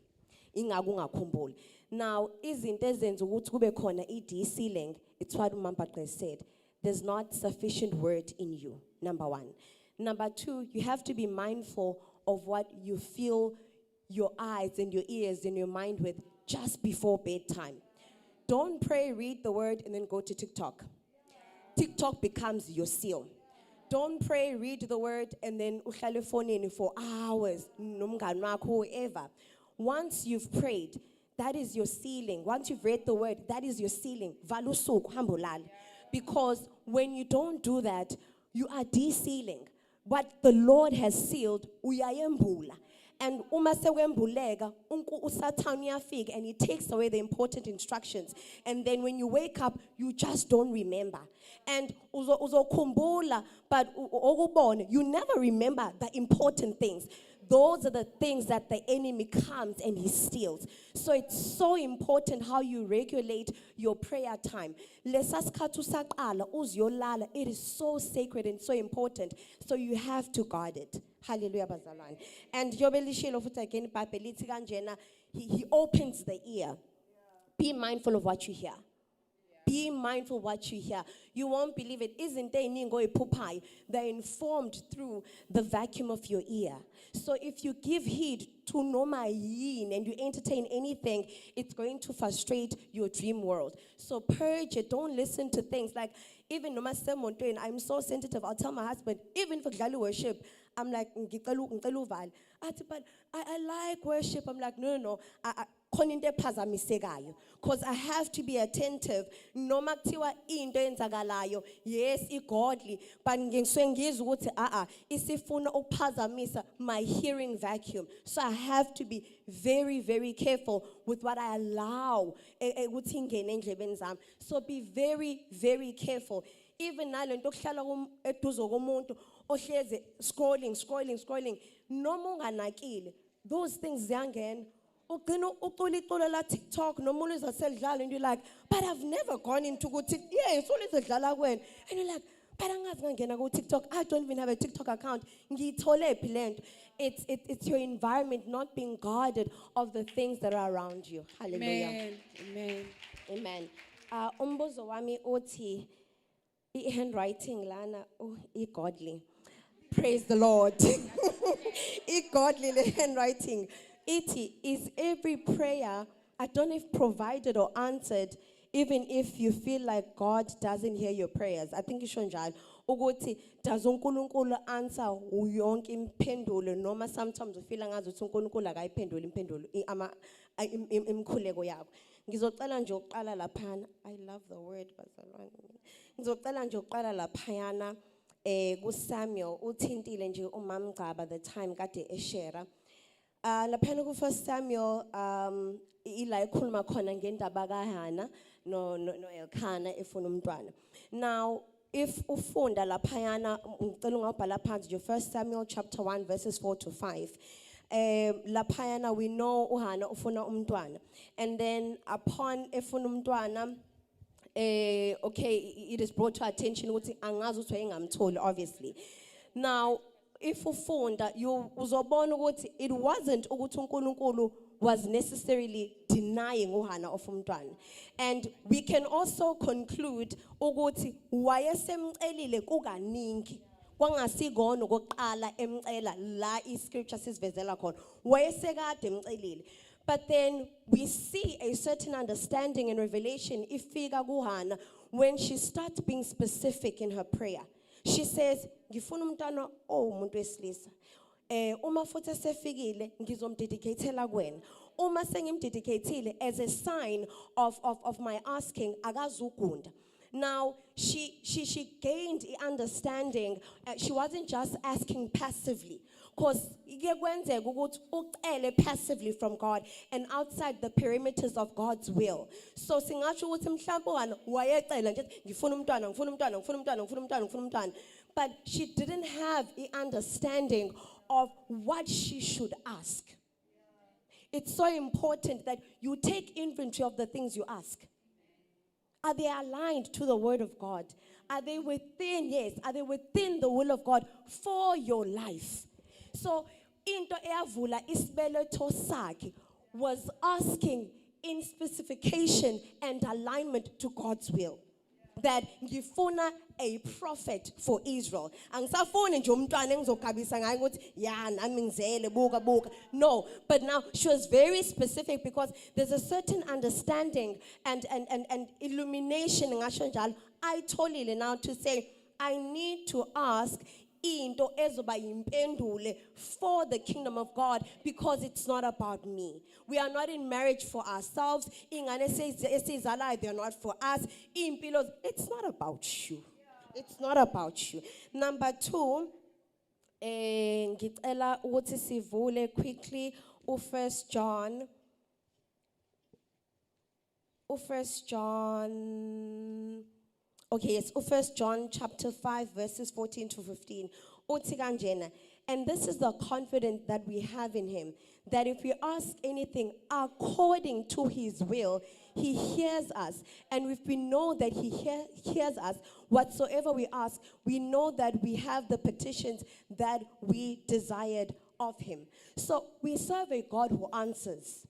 Ingakungakhumbuli. Now, izinto ezenza ukuthi kube khona i-de-sealing, it's what Mampaqwa said. There's not sufficient word in you, number 1. Number 2, you have to be mindful of what you fill your eyes and your ears and your mind with just before bedtime. Don't pray, read the word, and then go to TikTok. TikTok becomes your seal. Don't pray, read the word, and then uhlale efonini for hours, nomngani wakho, whoever. Once you've prayed, that is your sealing. Once you've read the word, that is your sealing. Vala usuku, hamba ulale. Because when you don't do that, you are de-sealing. What the Lord has sealed, uyayembula. And uma sewembuleka, uSatan uyafika and he takes away the important instructions. And then when you wake up, you just don't remember. And uzokhumbula, but okubone, you never remember the important things. Those are the things that the enemy comes and he steals. So it's so important how you regulate your prayer time. Lesasikhathu saqala uziyolala, it is so sacred and so important. So you have to guard it. Hallelujah, bazalwane. And Yobelishilo futhi again iBhayibheli lithi kanjena, he opens the ear. Be mindful of what you hear. Be mindful of what you hear. You won't believe it. Isn't there ningo ipupai? They're informed through the vacuum of your ear. So if you give heed to noma yin and you entertain anything, it's going to frustrate your dream world. So purge it. Don't listen to things like, even noma semontweni, I'm so sensitive. I'll tell my husband, even for Dlalu worship, I'm like, ngicela uval. But I like worship. I'm like, no. Because I have to be attentive. Noma kuthiwa into enzakalayo, yes, godly, but ngizwe ukuthi isifuna ukuphazamisa my hearing vacuum. So I have to be very, very careful with what I allow ukuthi ingene endlebeni zami. So be very, very careful. Even nalento okuhlala eduze komuntu ohleze scrolling, noma unganakile, those things ziyangena. TikTok, and you're like, but I've never gone into go TikTok. Yeah, it's always a dlala when. And you're like, but I'm not going to go TikTok. I don't even have a TikTok account. It's your environment not being guarded of the things that are around you. Hallelujah. Amen. Umbuzo wami uthi, handwriting lana, godly. Praise the Lord. Godly handwriting. Is every prayer, I don't know if provided or answered, even if you feel like God doesn't hear your prayers. I think it's njalo. Ukuthi does uNkulunkulu answer yonke impendulo noma sometimes you feel ngathi uNkulunkulu akayiphendula impendulo imkhuleko yakho. Ngizocela nje uqala laphana. I love the word bazalwane. Ngizocela nje uqala laphana kuSamuel uthintile nje uMamgcaba the time kade eshare. Laphana ku 1 Samuel ila ikhuluma khona ngendaba kaHana no Elkanah efuna umntwana. Now if ufunda laphayana ngicela ungabhala phansi 1 Samuel chapter 1 verses 4 to 5. Laphayana we know uHana ufuna umntwana, and then upon efuna umntwana okay, it is brought to attention ukuthi angazi ukuthi wayengamtholi obviously. Now if ufunda you uzobona ukuthi it wasn't ukuthi uNkulunkulu was necessarily denying uHana of umntwana, and we can also conclude ukuthi wayesemcelile kukaningi kwangasikona kokuqala emcela la iscripture sisivezela khona wayesekade emcelile. But then we see a certain understanding and revelation ifika kuHana when she starts being specific in her prayer. She says, ngifuna umntwana umuntu wesilisa. Uma futhi sefikile ngizomdedicatela kuwena. Uma sengimdedicatile as a sign of my asking akazugunda. Now she gained the understanding. She wasn't just asking passively. Because passively from God and outside the perimeters of God's will. So but she didn't have the understanding of what she should ask. It's so important that you take inventory of the things you ask. Are they aligned to the word of God? Are they within, yes, are they within the will of God for your life? So, into eyavula isibeletho sakhe was asking in specification and alignment to God's will. that ngifuna a prophet for Israel. Angisafuni nje umntwana engizogabisa ngaye ukuthi ya nami ngizele buka buka. No, but now she was very specific because there's a certain understanding and illumination ngasho njalo ayitholile now to say I need to ask into ezoba yimpendule for the kingdom of God because it's not about me. We are not in marriage for ourselves. Ingane esizalayo, they're not for us. Impilo, it's not about you. It's not about you. Number 2, ngicela ukuthi sivule quickly u1 John. U1 John. Okay, yes, 1 John chapter 5 verses 14 to 15. Uthi kanjena, and this is the confidence that we have in him, that if we ask anything according to his will, he hears us. And if we know that he hears us, whatsoever we ask, we know that we have the petitions that we desired of him. So we serve a God who answers.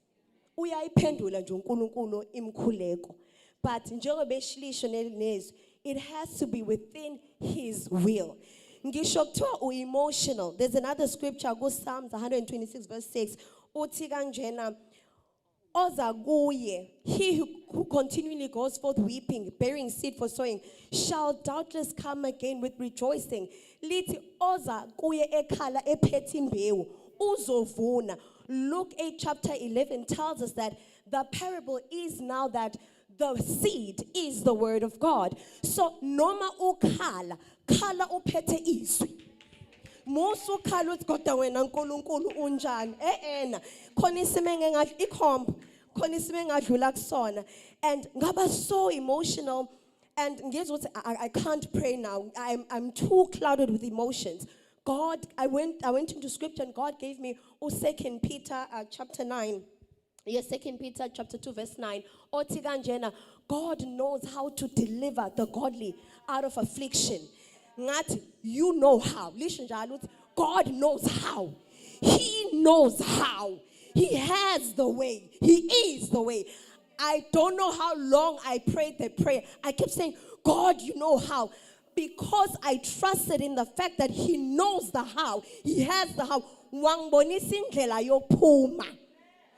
Uyayiphendula nje uNkulunkulu imkhuleko. But njengoba eshilisho nezwi, it has to be within his will. Ngisho kuthiwa emotional. There's another scripture, go Psalms 126 verse 6. Uthi kanjena, oza kuye, he who continually goes forth weeping, bearing seed for sowing, shall doubtless come again with rejoicing. Lithi oza kuye ekhala ephethe imbewu, uzovuna. Luke 8 chapter 11 tells us that the parable is now that the seed is the word of God. So noma ukhala, khala uphethe izwi. Musu khala uthi kodwa wena uNkulunkulu unjani? Ena, khona isime ngengadla ikhomba, khona isime ngadlula kusona. And ngaba so emotional and ngizwe ukuthi I can't pray now. I'm too clouded with emotions. God, I went into scripture and God gave me 2 Peter chapter 9. Yes, 2 Peter chapter 2 verse 9. Othi kanjena, God knows how to deliver the godly out of affliction. Ngathi, you know how. Listen njalo uthi, God knows how. He knows how. He has the way. He is the way. I don't know how long I prayed the prayer. I kept saying, God, you know how. Because I trusted in the fact that he knows the how. He has the how. Wangibonisa indlela yokuphuma.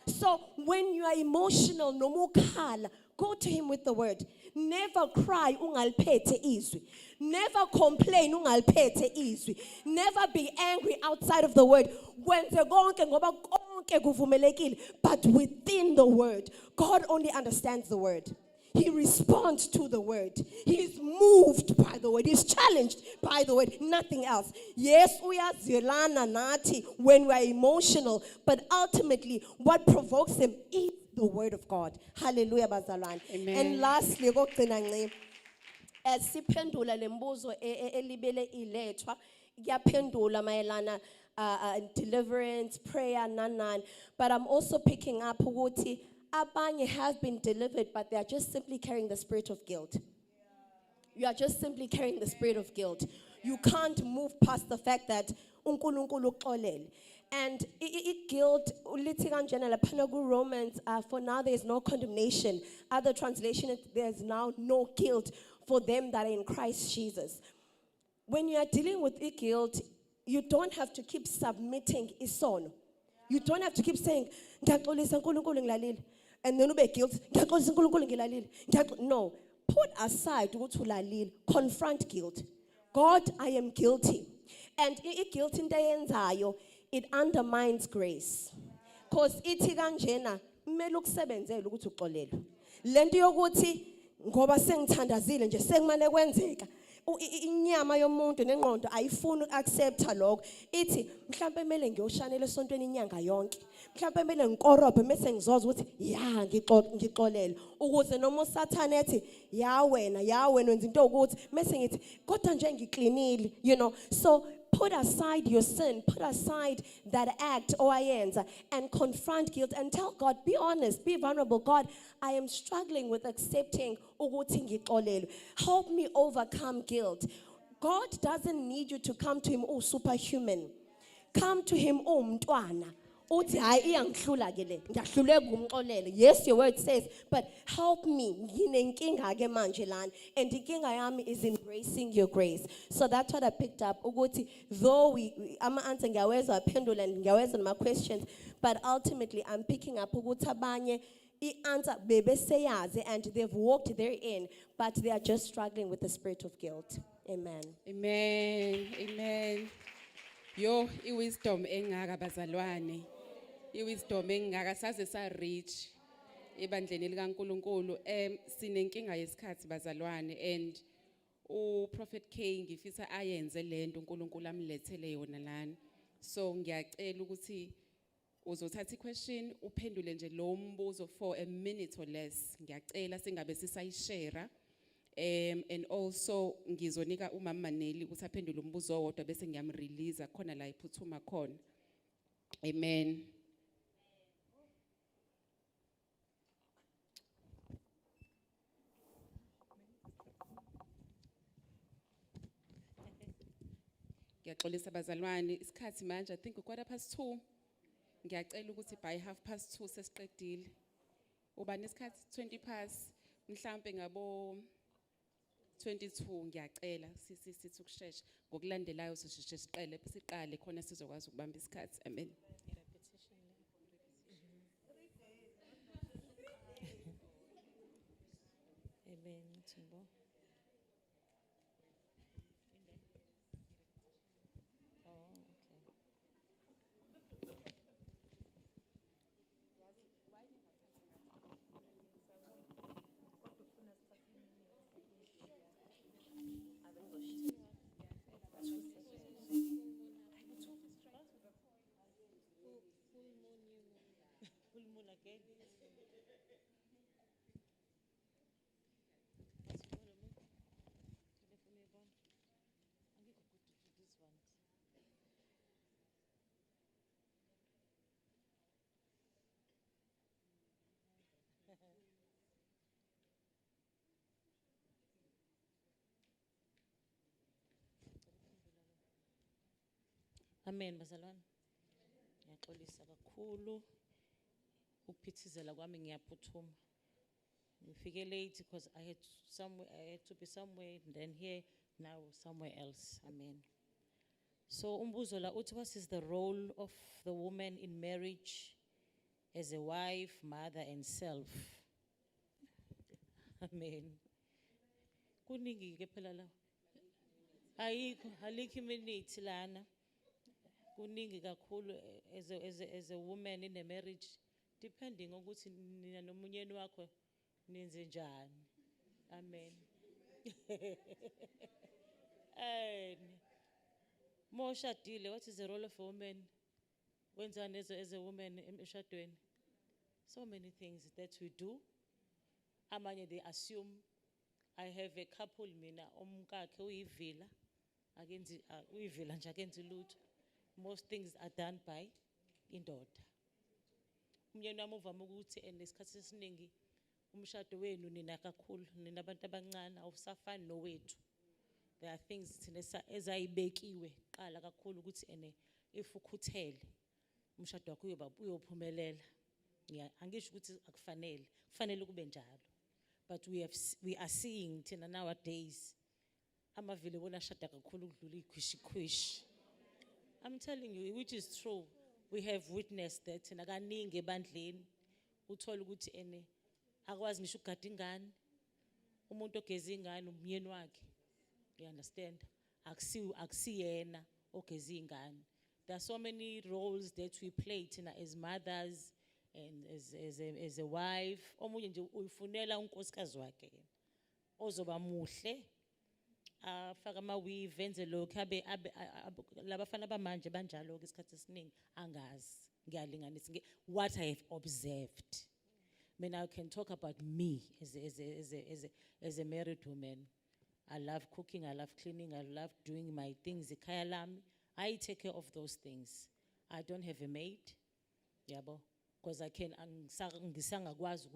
So when you are emotional, no mukhala, go to him with the word. Never cry ungaliphethe izwi. Never complain ungaliphethe izwi. Never be angry outside of the word. Kwenze konke ngoba konke kuvumelekile, but within the word. God only understands the word. He responds to the word. He's moved by the word. He's challenged by the word. Nothing else. Yes, uyazilana nathi when we are emotional, but ultimately what provokes him is the word of God. Hallelujah, bazalwane. Amen. And lastly, kokugcina nci, as siphendula lembuzo elibele ilethwa, ngiyaphendula mayelana deliverance, prayer, nan. But I'm also picking up ukuthi abanye have been delivered, but they are just simply carrying the spirit of guilt. You are just simply carrying the spirit of guilt. You can't move past the fact that uNkulunkulu uxolele. And guilt, ulithi kanjena laphana Romans, for now there is no condemnation. Other translation, there's now no guilt for them that are in Christ Jesus. When you are dealing with guilt, you don't have to keep submitting isono. You don't have to keep saying, "Ngiyaxolisa uNkulunkulu ngilalile." And then you be guilt. No, put aside ukuthi ulalile. Confront guilt. God, I am guilty. And guilt into yenzayo, it undermines grace. Because ithi kanjena, kumele ukusebenzele ukuthi uxolelwe. Lento yokuthi ngoba sengithandazile nje sengimane kwenzeka. Inyama yomuntu nengqondo ayifuni uaccepta lokho. Ithi mhlawumbe kumele ngiyoshanela esontweni inyanga yonke. Mhlawumbe kumele ngikorobhe bese ngizoza ukuthi ya ngixolele ukuze noma uSathane ethi ya wena wenza into ukuthi bese ngithi kodwa nje ngiklinile, you know. So put aside your sin, put aside that act owayenza and confront guilt and tell God, be honest, be vulnerable. God, I am struggling with accepting ukuthi ngixolelwe. Help me overcome guilt. God doesn't need you to come to him superhuman. Come to him umntwana. Uthi hayi iyangihlula ke le. Ngiyahluleka ukumxolela. Yes, your word says, but help me. Nginenkinga ke manje lana. And inkinga yami is embracing your grace. So that's what I picked up. Ukuthi though ama answer ngiyaweza aphendula and ngiyaweza nama questions, but ultimately I'm picking up ukuthi abanye answer bebeseyazi and they've walked therein, but they are just struggling with the spirit of guilt. Amen. Amen. Amen. Yo, wisdom engaka bazalwane. Wisdom engaka saze sa reach ebandleni likaNkuluNkulu. Sinenkinga yesikhathi bazalwane, and Prophet K ngifisa ayenze lento uNkulunkulu amlethele yona lana. So ngiyacela ukuthi uzothatha iquestion uphendule nje lo mbuzo for a minute or less. Ngiyacela singabe sisayishare. And also ngizonika umama Maneli ukuthi aphendule umbuzo owodwa bese ngiyamrelease khona la iphuthuma khona. Amen. Ngiyaxolisa bazalwane, isikhathi manje I think 2:15. Ngiyacela ukuthi by 2:30 sesiqedile. Ubani isikhathi 20 past mhlambe ngabo 22 ngiyacela sithi ukusheshsha ngokulandelayo sisheshe siqale khona sizokwazi ukubamba isikhathi. Amen. Amen. Thembo. Amen bazalwane. Ngiyaxolisa kakhulu. Ukuphithizela kwami ngiyaphuthuma. Ngifike late because I had to be somewhere and then here now somewhere else. Amen. So umbuzo la uthi, what is the role of the woman in marriage as a wife, mother and self? Amen. Kuningi ke phela la. Alikho minute lana. Kuningi kakhulu as a woman in a marriage, depending ukuthi nina nomunyeni wakho nenze njani. Amen. And moshadile, what is the role of a woman? Wenzani as a woman emshadweni? So many things that we do. Amanye they assume I have a couple mina umkakhe uyivila akenzi uyivila nje akenzi lutho. Most things are done by indoda. Umyeni wami uvama ukuthi enesikhathi esiningi umshado wenu nina kakhulu nina abantu abancane awusafani nowethu. There are things thina ezayibekiwe qala kakhulu ukuthi if ukhuthele umshado wakho uyophumelela. Angisho ukuthi akufanele, kufanele kube njalo. But we are seeing thina nowadays amavile wona shada kakhulu ukudlula ikhwishi. I'm telling you, which is true. We have witnessed that thina kaningi ebandleni uthola ukuthi akwazi ngisho ukugada ingane. Umuntu ogeza ingane umyeni wakhe. You understand? Akusiyena ogeza ingane. There are so many roles that we play thina as mothers and as a wife. Omunye nje uyifunela unkosikazi wakhe ozoba muhle. Faka ama-weave enze lokho labafana bamanje banjalo ke isikhathi esiningi angazi ngiyalinganisa what I have observed. I mean, I can talk about me as a married woman. I love cooking, I love cleaning, I love doing my things ekhaya lami. I take care of those things. I don't have a maid, yabo, because I can ngisangakwazi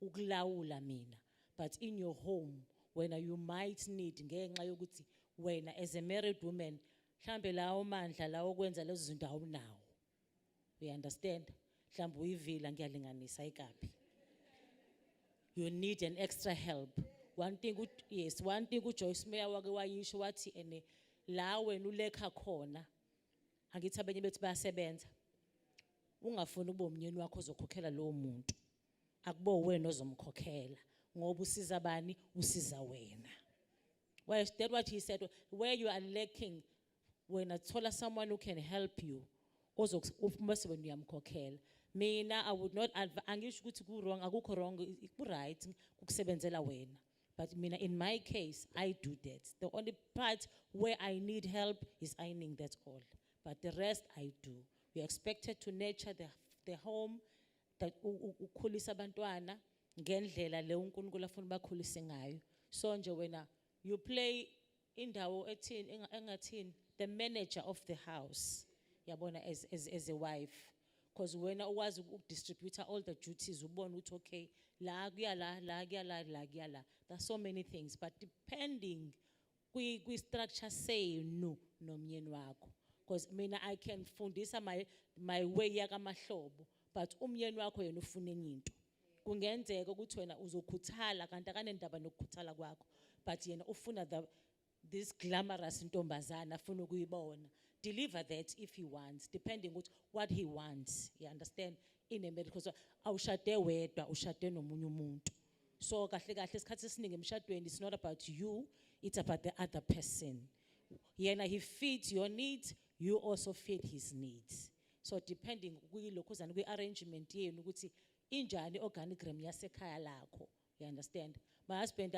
ukulawula mina. But in your home, when you might need ngenxa yokuthi wena as a married woman mhlambe lawo mandla lawo kwenza lezo zinto awunawo. You understand? Mhlawumbe uyivila ngiyalinganisa ikapi. You need an extra help. One thing uJoyce Meyer wake wayisho wathi ene la wena ulekha khona angithi abanye bethu bayasebenza. Ungafuni ube umnyeni wakho ozokhokhela lo muntu. Akubo wena ozomkhokhela ngoba usiza bani usiza wena. Well, that's what he said. Where you are lacking, when I told someone who can help you, also must when you am kokel. Mina, I would not angisho ukuthi ku wrong, akukho wrong, ku right, kukusebenzela wena. But mina, in my case, I do that. The only part where I need help is ironing, that's all. But the rest I do. We are expected to nurture the home, that ukhulisa abantwana ngendlela le uNkulunkulu afuna bakhulise ngayo. So nje wena you play indawo engathini the manager of the house yabona as a wife, because when I was distributor all the duties ubona uthi okay la kuya la. There's so many things, but depending kwi structure say no nomyeni wakho, because mina I can fundisa my way yakamahlobo, but umyeni wakho yena ufuna enye into. Kungenzeka ukuthi wena uzokhuthala kanti akanendaba nokukhuthala kwakho, but yena ufuna this glamorous ntombazana afuna ukuyibona. Deliver that if he wants, depending on what he wants. You understand? In a marriage, because awushade wedwa ushade nomunye umuntu. So kahle kahle isikhathi esiningi emshadweni, it's not about you, it's about the other person. Yena he feeds your needs, you also feed his needs. So depending kuyilokhuzana kwi-arrangement yenu ukuthi injani organigram yasekhaya lakho. You understand? My husband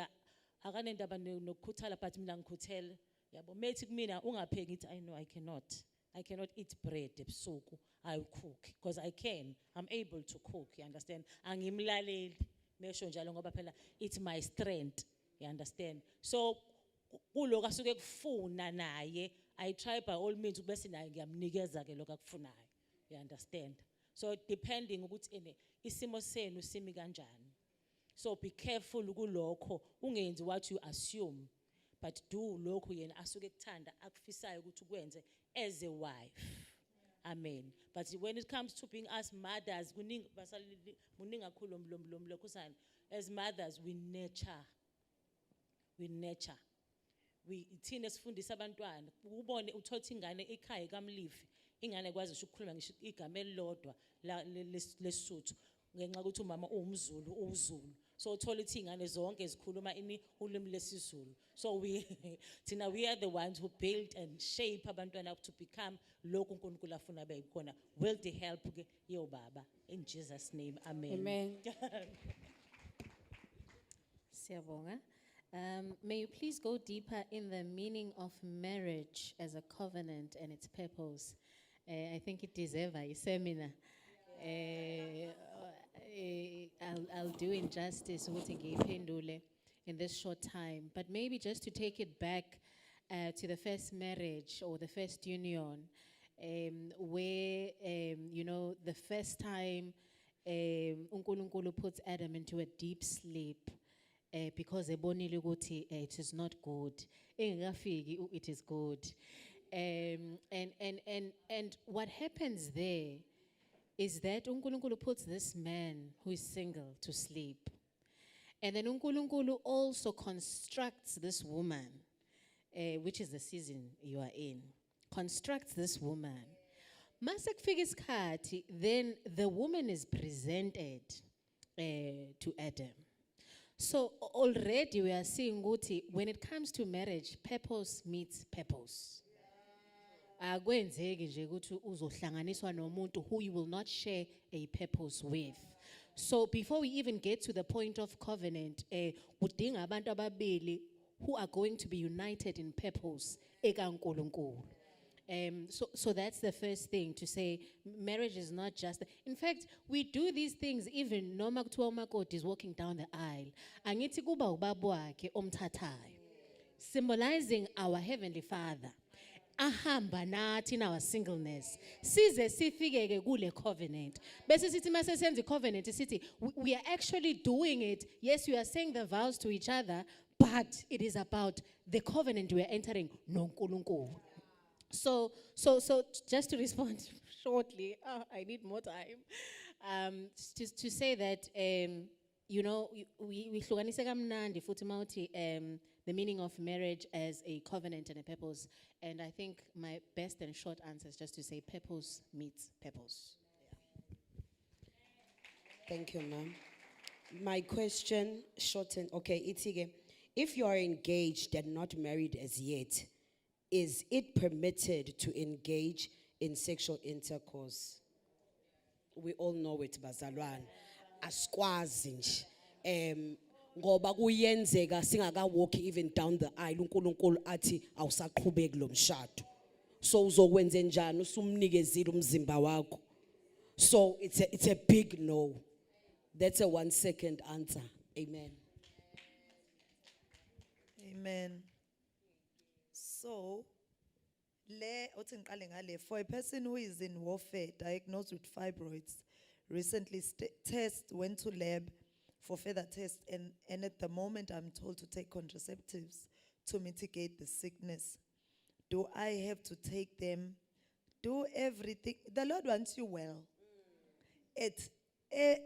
akanendaba nokukhuthala but mina ngikhuthele. Yabo methi kumina ungapheki ngithi I know I cannot eat bread ebusuku. I'll cook because I'm able to cook. You understand? Angimlaleli mesho njalo ngoba phela it's my strength. You understand? So kuloko asuke kufuna naye I try by all means bese naye ngiyamnikeza ke lokho akufunayo. You understand? So depending ukuthi isimo senu simi kanjani. So be careful kulokho, ungenzi what you assume, but do lokho yena asuke kuthanda akufisayo ukuthi ukwenze as a wife. Amen. But when it comes to being as mothers, as mothers we nurture. Ithina sifundisa abantwana ubone uthothi ingane ekhaya kaMlifi ingane kwazi ukukhuluma ngisho igama elilodwa lesuthu ngenxa ukuthi umama uwumZulu uwuZulu. So uthola ukuthi ingane zonke zikhuluma ulimi lesizulu. So we are the ones who build and shape abantwana to become lokhu uNkulunkulu afuna beyikhona with the help ke yobaba in Jesus name. Amen. Amen. Siyabonga. May you please go deeper in the meaning of marriage as a covenant and its purpose. I think it deserves a seminar. I'll do injustice in this short time, but maybe just to take it back to the first marriage or the first union, where the first time uNkulunkulu puts Adam into a deep sleep. Because ebonile ukuthi it is not good. Engafiki it is good. And what happens there is that uNkulunkulu puts this man who is single to sleep. And then uNkulunkulu also constructs this woman, which is the season you are in. Constructs this woman. Mase kufika isikhathi, then the woman is presented to Adam. So already we are seeing ukuthi when it comes to marriage, purpose meets purpose. Akwenzeki nje ukuthi uzohlanganiswa nomuntu who you will not share a purpose with. So before we even get to the point of covenant, kudinga abantu ababili who are going to be united in purpose ekaNkulunkulu. So that's the first thing to say. Marriage is not just. In fact, we do these things even noma kuthiwa umakoti is walking down the aisle. Angithi kuba ubaba wakhe omthathayo, symbolizing our Heavenly Father. Ahamba nathi in our singleness. Size sifikeke kule covenant. Bese sithi mase senze covenant sithi we are actually doing it. Yes, we are saying the vows to each other, but it is about the covenant we are entering noNkulunkulu. So just to respond shortly, I need more time. To say that, you know, we hlukanise kamnandi futhi mawuthi, the meaning of marriage as a covenant and a purpose. And I think my best and short answer is just to say purpose meets purpose. Thank you, ma'am. My question, shortened, okay, Itige. If you are engaged and not married as yet, is it permitted to engage in sexual intercourse? We all know it, bazalwane. Asikwazi nje. Ngoba kuyenzeka singakawalk even down the aisle uNkulunkulu athi awusaqhubeki lo mshado. So uzokwenze njani usumnikezile umzimba wakho? So it's a big no. That's a 1 second answer. Amen. Amen. So, for a person who is in warfare, diagnosed with fibroids, recently went to lab for further tests, and at the moment I'm told to take contraceptives to mitigate the sickness. Do I have to take them? Do everything. The Lord wants you well.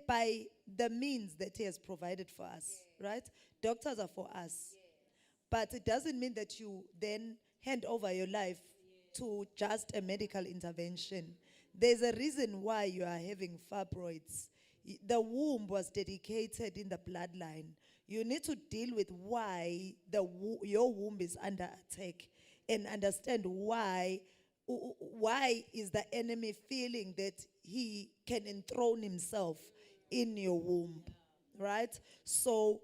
By the means that He has provided for us, right? Doctors are for us. But it doesn't mean that you then hand over your life to just a medical intervention. There's a reason why you are having fibroids. The womb was dedicated in the bloodline. You need to deal with why your womb is under attack and understand why is the enemy feeling that he can enthrone himself in your womb, right? So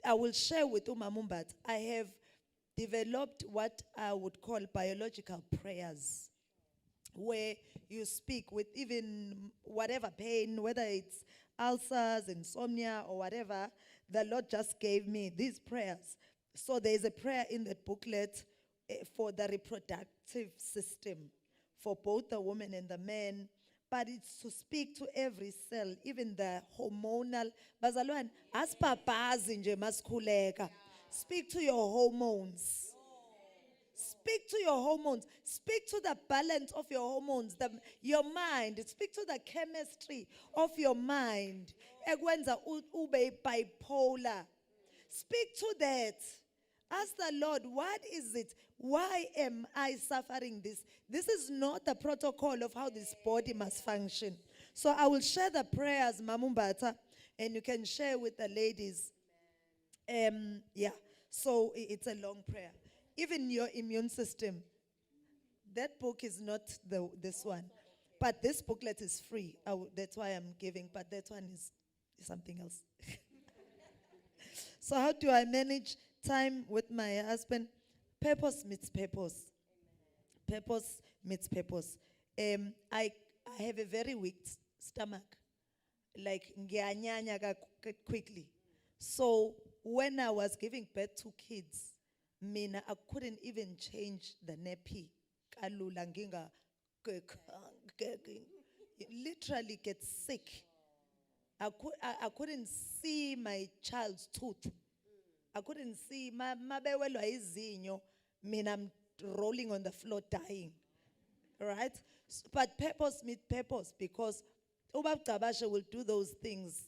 I will share with Umamumbat, I have developed what I would call biological prayers, where you speak with even whatever pain, whether it's ulcers, insomnia, or whatever. The Lord just gave me these prayers. So there's a prayer in that booklet for the reproductive system, for both the woman and the man. But it's to speak to every cell, even the hormonal. Bazalwane, aspapazi nje masikhuleka. Speak to your hormones. Speak to your hormones. Speak to the balance of your hormones, your mind. Speak to the chemistry of your mind. Ekwenza ube bipolar. Speak to that. Ask the Lord, what is it? Why am I suffering this? This is not the protocol of how this body must function. So I will share the prayers, Mamumbata, and you can share with the ladies. Yeah, so it's a long prayer. Even your immune system. That book is not this one. But this booklet is free. That's why I'm giving, but that one is something else. So how do I manage time with my husband? Purpose meets purpose. Purpose meets purpose. I have a very weak stomach. Like ngiyanyanya quickly. So when I was giving birth to kids, mina I couldn't even change the nappy. Kalula nginga literally get sick. I couldn't see my child's tooth. I couldn't see mabewelwa izinyo. Mina I'm rolling on the floor dying. Right? But purpose meets purpose, because Ubab Tabasha will do those things,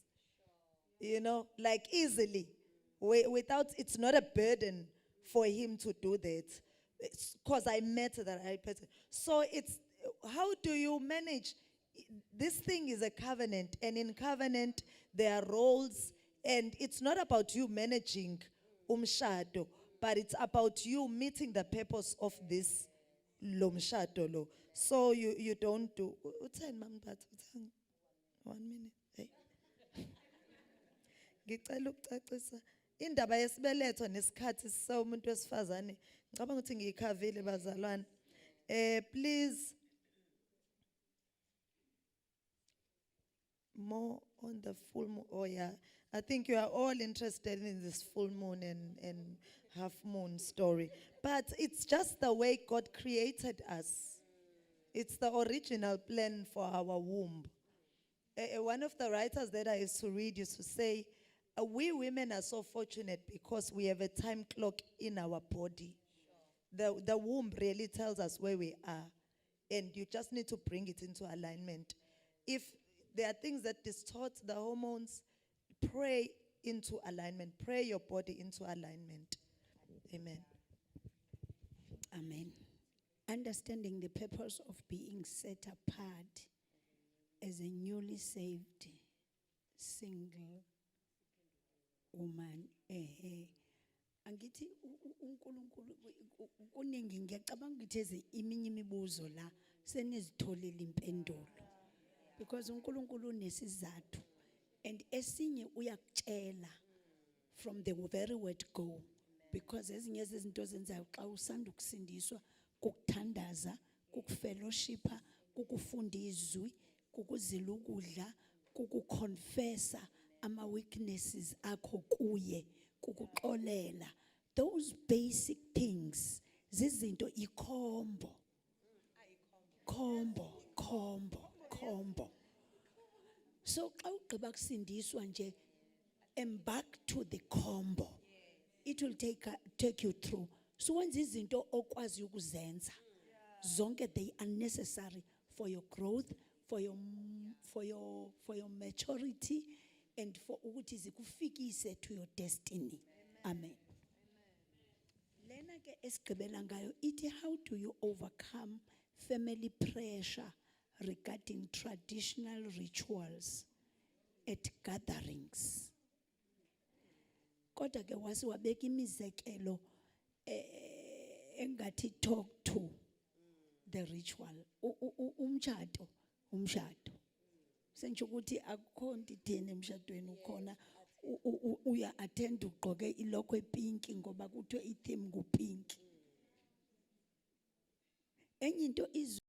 you know, like easily. Without, it's not a burden for him to do that. Because I met the right person. So it's, how do you manage? This thing is a covenant, and in covenant there are roles, and it's not about you managing umshado, but it's about you meeting the purpose of this lomshado lo. So you don't do. 1 minute. Hey. Ngicela ukucacisa indaba yesibeletho nesikhathi somuntu wesifazane. Ngicabanga ukuthi ngiyikhavile bazalwane. Please, more on the full moon. Oh yeah, I think you are all interested in this full moon and half moon story. But it's just the way God created us. It's the original plan for our womb. One of the writers that I used to read used to say, we women are so fortunate because we have a time clock in our body. the womb really tells us where we are. And you just need to bring it into alignment. If there are things that distort the hormones, pray into alignment. Pray your body into alignment. Amen. Amen. Understanding the purpose of being set apart as a newly saved single woman. Angithi uNkulunkulu kuningi ngiyacabanga ukuthi eze iminye imibuzo la senizitholela impendulo because uNkulunkulu unesizathu and esinye uyakutshela from the very word go because ezinye zezinto zenzayo xa usanda ukusindiswa kukuthandaza kukufellowshipa kukufunda izwi kukuzila ukudla kukuconfessa ama weaknesses akho kuye kukuxolela. Those basic things zizinto ikhombo khombo. So xa ugqiba kusindiswa nje embark to the combo. It will take you through. So wenza izinto okwazi ukuzenza zonke they are necessary for your growth, for your maturity and for ukuthi zikufikise to your destiny. Amen. Lena ke esigqibela ngayo ithi how do you overcome family pressure regarding traditional rituals at gatherings? Kodwa ke wasiwabeka imizekelo engathi talk to the ritual. Umshado. Sentsho ukuthi akukho nto itheni emshadweni ukhona uya attend ugqoke ilokho epinki ngoba kuthiwe itheme kupinki. Enye into